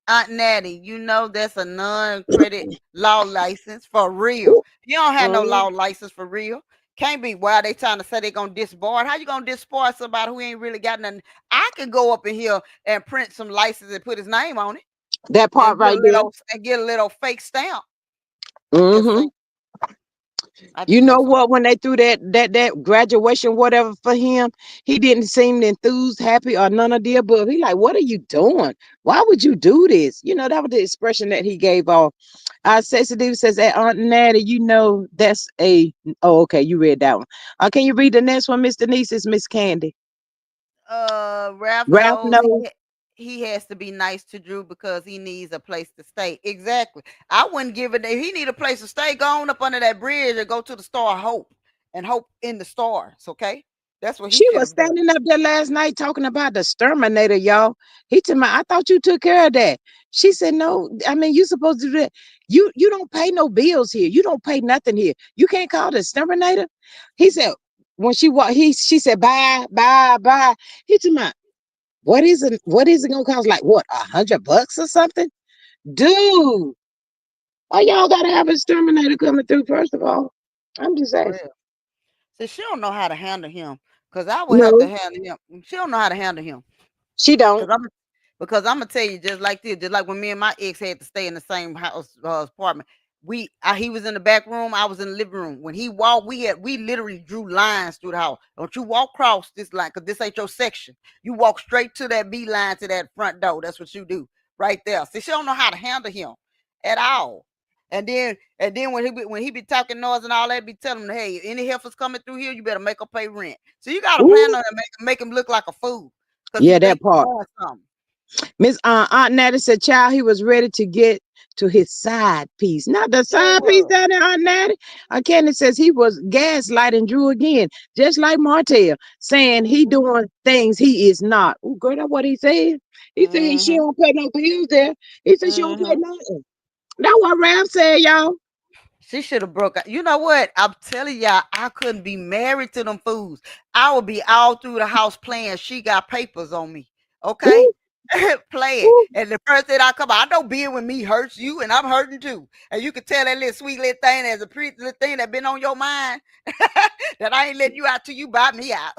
Aunt Natty, you know that's a non-credit law license for real. Ooh, You don't have no mm, law license for real. Can't be why they trying to say they gonna disbar. How you gonna disbar somebody who ain't really got nothing? I could go up in here and print some license and put his name on it that part and right there. get a little fake stamp. Just Hmm. saying. I You just know want some. what? When they threw that graduation whatever for him, he didn't seem enthused, happy, or none of the above. He like, what are you doing? Why would you do this? That was the expression that he gave off. Sexy Diva says, "Hey, Aunt Natty, that's a." Oh, okay, you read that one. Can you read the next one, Miss Denise? It's Miss Candy. Ralph Ralph knows knows. he has to be nice to Drew because he needs a place to stay. Exactly. I wouldn't give it. If he need a place to stay, go on up under that bridge or go to the Star Hope and hope in the stars. Okay, that's what he She should was have done. standing up there last night talking about the exterminator, y'all. He told me, I thought you took care of that. She said, no, I mean, you supposed to do that. You don't pay no bills here. You don't pay nothing here. You can't call the exterminator. He said, when she said, bye, bye, bye. He told me, what is it gonna cost? Like what, $100 or something? Dude, why y'all gotta have an exterminator coming through, first of all? I'm just For asking. real. So she don't know how to handle him because I would have to No, handle him. She don't know how to handle him. she don't. Because I'm gonna tell you just like this, just like when me and my ex had to stay in the same house apartment. He was in the back room, I was in the living room. When he walked, we literally drew lines through the house. Don't you walk across this line because this ain't your section. You walk straight to that B line to that front door. That's what you do right there. See, she don't know how to handle him at all. And then when he be talking noise and all that, be telling him, hey, any heifers coming through here, you better make her pay rent. So you got to plan Ooh, on that, make him look like a fool because he yeah, that think he part. doing something. Miss Aunt Natty said, "Child, he was ready to get to his side piece, not the Sure side piece was. down there." Aunt Natty, Candy says he was gaslighting Drew again, just like Martell, saying he Mhm, doing things he is not. Oh, girl, that's what he said. He said she mhm, don't pay no bills there. He said she don't pay mhm. nothing. That's what Ralph said, y'all. She should have broke out. You know what? I'm telling y'all, I couldn't be married to them fools. I would be all through the house playing She Got Papers on me. Okay? Ooh, Playing. ooh. And the first thing I come out, I know being with me hurts you, and I'm hurting too. And you can tell that little sweet little thing as a pretty little thing that been on your mind that I ain't letting you out till you buy me out.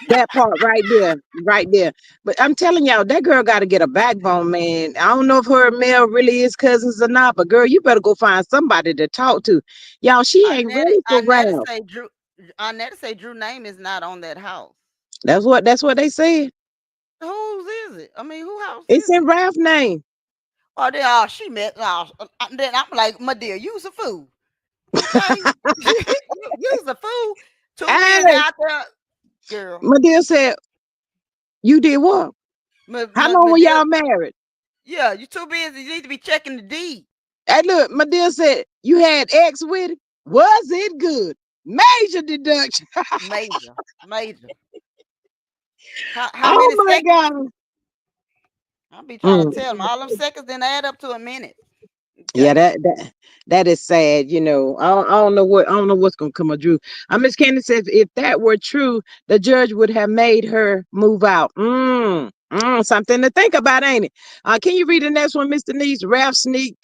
That part right there, right there. But I'm telling y'all, that girl got to get a backbone, man. I don't know if her and Mel really is cousins or not, but girl, you better go find somebody to talk to. Y'all, she ain't ready for Ralph. Say Drew name is not on that house. That's what they said. Whose is it? I mean, who house It's is in it? Ralph's name. Oh, they all she met. Then I'm like, my dear, you's a fool. Okay, you's a fool. Too busy Hey, out there, girl. my dear said, you did what? How long My were dear, y'all married? yeah, you too busy. You need to be checking the deed. Hey, look, my dear said, you had ex with it? Was it good? Major deduction. Major, major. How Oh many my seconds? God. I'll be trying to Mm. tell them all them seconds didn't add up to a minute. Yeah, Okay. that is sad. I don't know what's gonna come of Drew. Miss Candy says if that were true, the judge would have made her move out. Something to think about, ain't it? Can you read the next one, Mr. Niece? Ralph Sneak.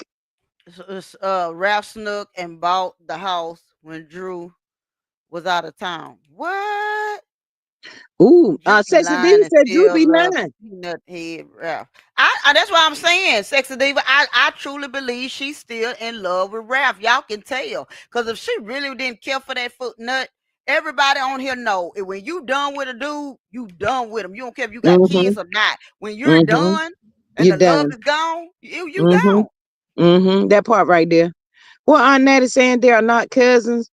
Ralph snook and bought the house when Drew was out of town. What? Ooh, Drew be Sexy D lying and said Drew still be love lying. peanut head Ralph. That's what I'm saying, sexy diva. I truly believe she's still in love with Ralph. Y'all can tell. Cause if she really didn't care for that foot nut, everybody on here know it. When you done with a dude, you done with him. You don't care if you got Mm-hmm. kids or not. When you're Mm-hmm. done and You the love done. is gone, you Mm-hmm. gone. Mm-hmm. That part right there. Well, Aunt Natty saying they are not cousins.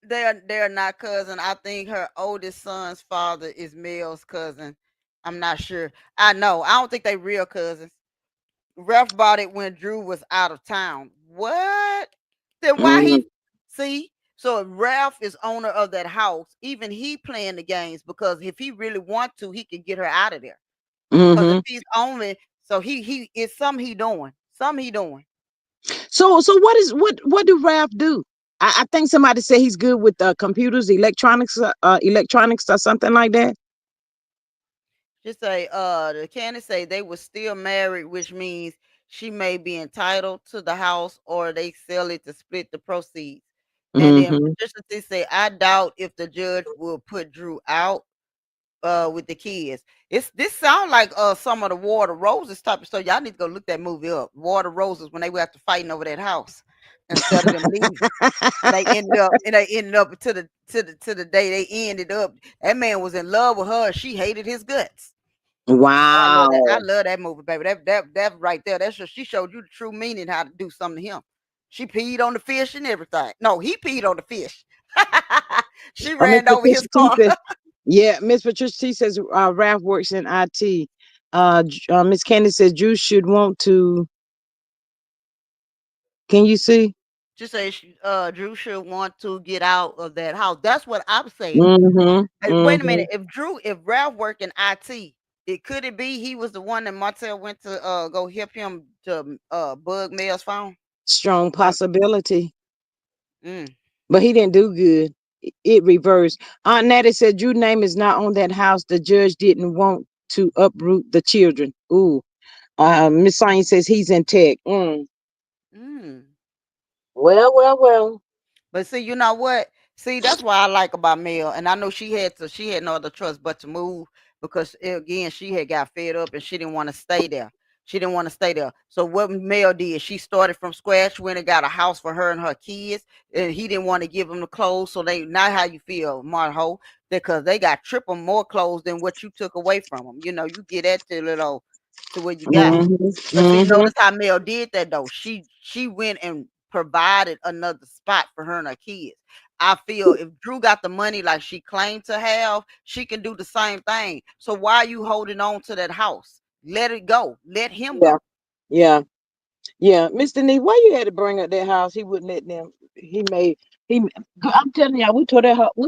They're not cousin. I think her oldest son's father is Mel's cousin. I'm not sure. I know. I don't think they real cousins. Ralph bought it when Drew was out of town. What? Then why Mm-hmm. he see? So if Ralph is owner of that house, even he playing the games because if he really want to, he can get her out of there. Because if Mm-hmm. he's owning, so he it's something he doing. Something he doing. So what do Ralph do? I think somebody said he's good with computers, electronics or something like that. Just say, the candidate say they were still married, which means she may be entitled to the house or they sell it to split the proceeds. And then Mm-hmm. Patricia did say, I doubt if the judge will put Drew out with the kids. This sound like some of the Water Roses type of stuff. Y'all need to go look that movie up. Water Roses when they were after fighting over that house instead of them leaving. And they ended up to the day they ended up. That man was in love with her. She hated his guts. I love that. I Wow. love that movie, baby. That right there. That's just she showed you the true meaning how to do something to him. She peed on the fish and everything. No, he peed on the fish. She Miss ran over his Patricia T car. says, yeah, Miss Patricia T says Ralph works in IT. Miss Candy says Drew should want to. Can you see? She said Drew should want to get out of that house. That's what I'm saying. Mm-hmm. Wait a Mm-hmm. minute. If Ralph worked in IT, could it be he was the one that Martell went to go help him to bug Mel's phone? Strong Um, possibility. mm. But he didn't do good. It reversed. Aunt Natty said Drew's name is not on that house. The judge didn't want to uproot the children. Ooh. Miss Sonia says he's in tech. Mm. Well, well, well. But see, you know what? See, that's why I like about Mel. And I know she had no other choice but to move because again, she had got fed up and she didn't want to stay there. She didn't want to stay there. So what Mel did, she started from scratch, went and got a house for her and her kids. And he didn't want to give them the clothes. So they not how you feel, Marho, because they got triple more clothes than what you took away from them. You know, you get that to where you got. Mm-hmm. But see, Mm-hmm. notice how Mel did that though. She went and provided another spot for her and her kids. I feel if Drew got the money like she claimed to have, she can do the same thing. So why are you holding on to that house? Let it go. Let him Yeah. go. Yeah. Yeah. Mr. Nee, why you had to bring up that house? He wouldn't let them. He. I'm telling y'all, we tore that house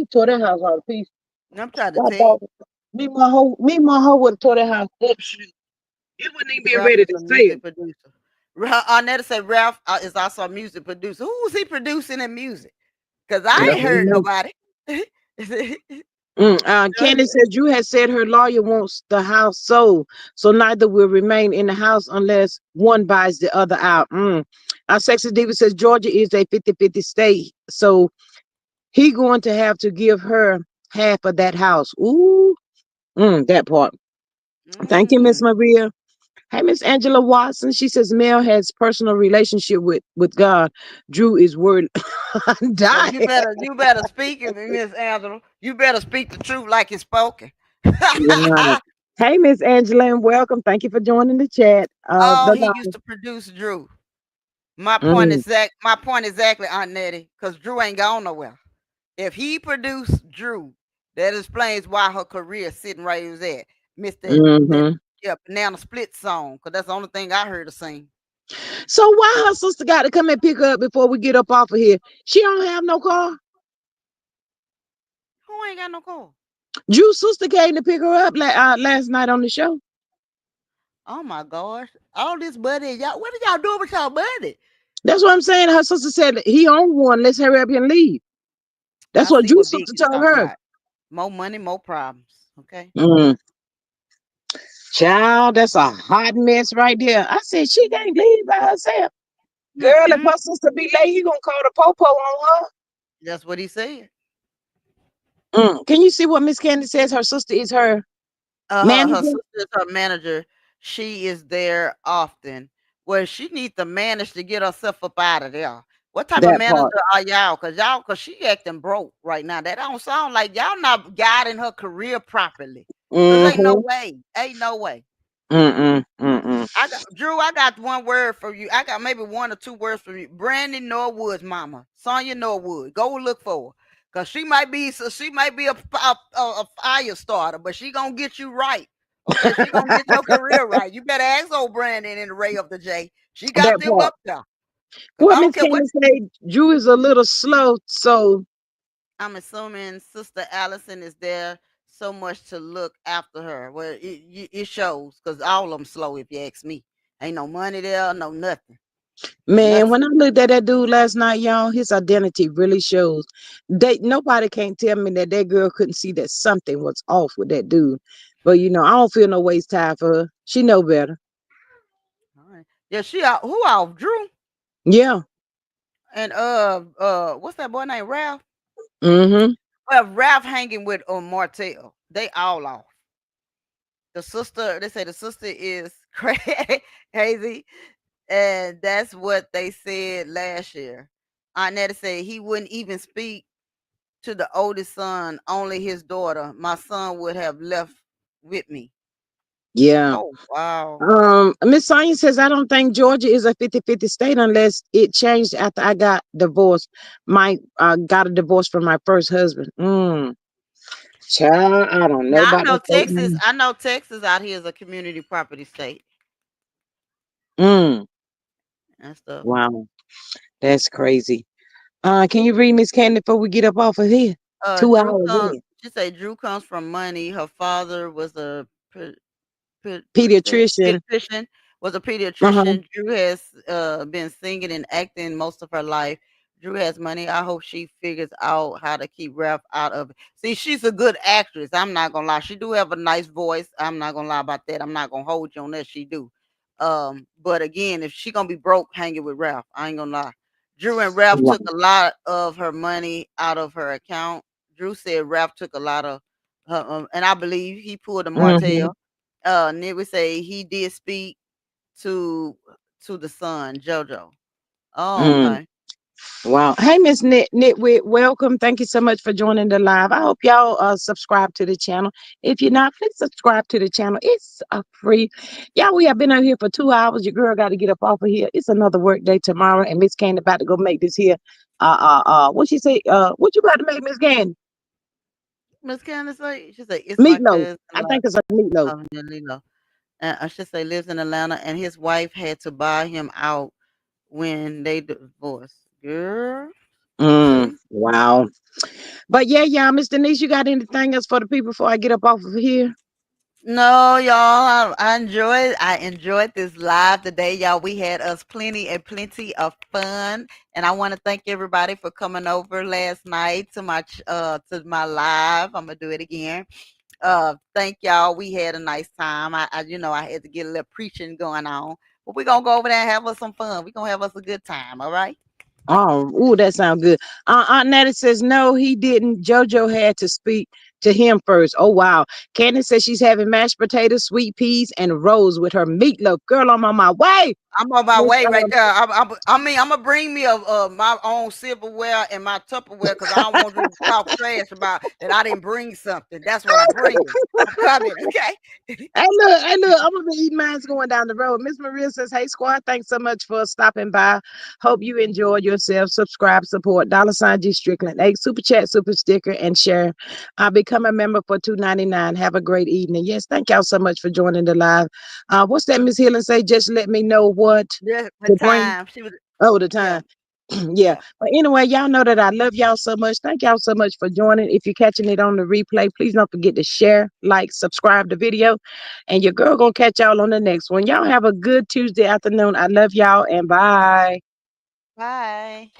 out of piece. I'm trying to I tell you, thought me and my hoe would have tore that house up. Shoot. It wouldn't even been Ralph ready is to a sell. music producer. Arnetta say Ralph is also a music producer. Who was he producing in music? Because I I ain't don't heard know. nobody. Candace said Drew has said her lawyer wants the house sold, so neither will remain in the house unless one buys the other out. Our sexy diva says Georgia is a 50-50 state, so he going to have to give her half of that house. Ooh, that part. Thank you, Miss Mm. Maria. Hey, Miss Angela Watson. She says Mel has personal relationship with God. Drew is worried. Well, Die. you better speak it, Miss Angela. You better speak the truth like it's spoken. Right. Hey, Miss Angela, and welcome. Thank you for joining the chat. Oh, The he used live. to produce Drew. My point Mm, exact. My point exactly, Aunt Nettie, because Drew ain't gone nowhere. If he produced Drew, that explains why her career is sitting right where it's at. Mister that hmm yeah, Banana Split song, because that's the only thing I heard her sing. So why her sister got to come and pick her up before we get up off of here? She don't have no car. Who ain't got no car? Drew's sister came to pick her up last night on the show. Oh my gosh. All this money, y'all what are y'all doing with y'all money? That's what I'm saying. Her sister said he owned one. Let's hurry up and leave. That's I what see Drew's what sister Big is told talking her. about. More money, more problems. Okay. Mm. Child, that's a hot mess right there. I said she can't leave by herself. Girl, if Mm-mm. her sister be late, he gonna call the popo on That's what he said. her. Can you see what Miss Candy says? Her sister is her Her manager. sister is her manager. She is there often. Well, she needs to manage to get herself up out of there. What type of That manager part. are y'all? Cause she acting broke right now. That don't sound like y'all not guiding her career properly. Cause ain't no Mm-hmm. way. Ain't no way. Mm-mm. Mm-mm. I got Drew. I got one word for you. I got maybe one or two words for you. Brandon Norwood's mama, Sonia Norwood. Go look for her, cause she might be a fire starter, but she gonna get you right. Okay, she gonna get your career right. You better ask old Brandon in the Ray of the J. She got That them part. up there. Cause What I don't Miss care what Candy say? Drew is a little slow, so I'm assuming Sister Allison is there so much to look after her. Well, it shows because all of them slow if you ask me. Ain't no money there, no nothing. man, Nothing. when I looked at that dude last night, y'all, his identity really shows. Nobody can't tell me that that girl couldn't see that something was off with that dude. But I don't feel no waste time for her. She know better. All right. Yeah, she out. Who out? Drew Yeah. and what's that boy named Ralph? Mm-hmm. Well, Ralph hanging with Martell. They all off. The sister, they say the sister is crazy, and that's what they said last year. Aunt Nettie said he wouldn't even speak to the oldest son, only his daughter. My son would have left with me. Yeah. Oh wow. Miss Sonia says I don't think Georgia is a 50-50 state unless it changed after I got divorced. My got a divorce from my first husband. Child, I don't know Now I about know the state. Texas. I know Texas out here is a community property state Mm. and stuff. Wow, that's crazy. Can you read Miss Candy before we get up off of here? Two Drew hours comes. in. She say Drew comes from money. Her father was a what is that? Pediatrician. Pediatrician. Was a Uh-huh. pediatrician. Drew has been singing and acting most of her life. Drew has money. I hope she figures out how to keep Ralph out of it. See, she's a good actress. I'm not gonna lie. She do have a nice voice. I'm not gonna lie about that. I'm not gonna hold you on that. She do. But again, if she gonna be broke hanging with Ralph, I ain't gonna lie. Drew and Ralph Wow. took a lot of her money out of her account. Drew said Ralph took a lot of her, and I believe he pulled a Mm-hmm. Martell. Nick would say he did speak to the son, JoJo. Oh, Mm. okay. Wow. Hey, Miss Nitwit, welcome. Thank you so much for joining the live. I hope y'all subscribe to the channel. If you're not, please subscribe to the channel. It's free. Y'all, we have been out here for 2 hours. Your girl got to get up off of here. It's another work day tomorrow, and Miss Candy about to go make this here. What she say? What you about to make, Miss Candy? Miss Candace say she said it's my Meatloaf. cousin I think it's a meatloaf. Lilo. I should say lives in Atlanta, and his wife had to buy him out when they divorced. Girl, see, Wow. But yeah, Miss Denise, you got anything else for the people before I get up off of here? No, y'all. I enjoyed this live today, y'all. We had us plenty of fun, and I want to thank everybody for coming over last night to my live. I'm gonna do it again. Thank y'all. We had a nice time. I had to get a little preaching going on, but we're gonna go over there and have us some fun. We're gonna have us a good time. All right. Oh, ooh, that sounds good. Aunt Natty says no, he didn't. JoJo had to speak to him first. Oh wow. Candace says she's having mashed potatoes, sweet peas, and rolls with her meatloaf. Girl, I'm on my way. I'm on my Miss, way right there. I'm gonna bring me my own silverware and my Tupperware because I don't want you to talk trash about that. I didn't bring something. That's what I'm bringing. I'm coming. Okay. Hey, look, I'm gonna be eating mine's going down the road. Miss Maria says, hey squad, thanks so much for stopping by. Hope you enjoyed yourself. Subscribe, support, $ G Strickland, egg, super chat, super sticker, and share. Become a member for $2.99. Have a great evening. Yes, thank y'all so much for joining the live. What's that Miss Healing say? Just let me know what Yeah, the to bring. time she was. Oh, the Yeah, time. Yeah. yeah. But anyway, y'all know that I love y'all so much. Thank y'all so much for joining. If you're catching it on the replay, please don't forget to share, like, subscribe the video. And your girl gonna catch y'all on the next one. Y'all have a good Tuesday afternoon. I love y'all and bye. Bye.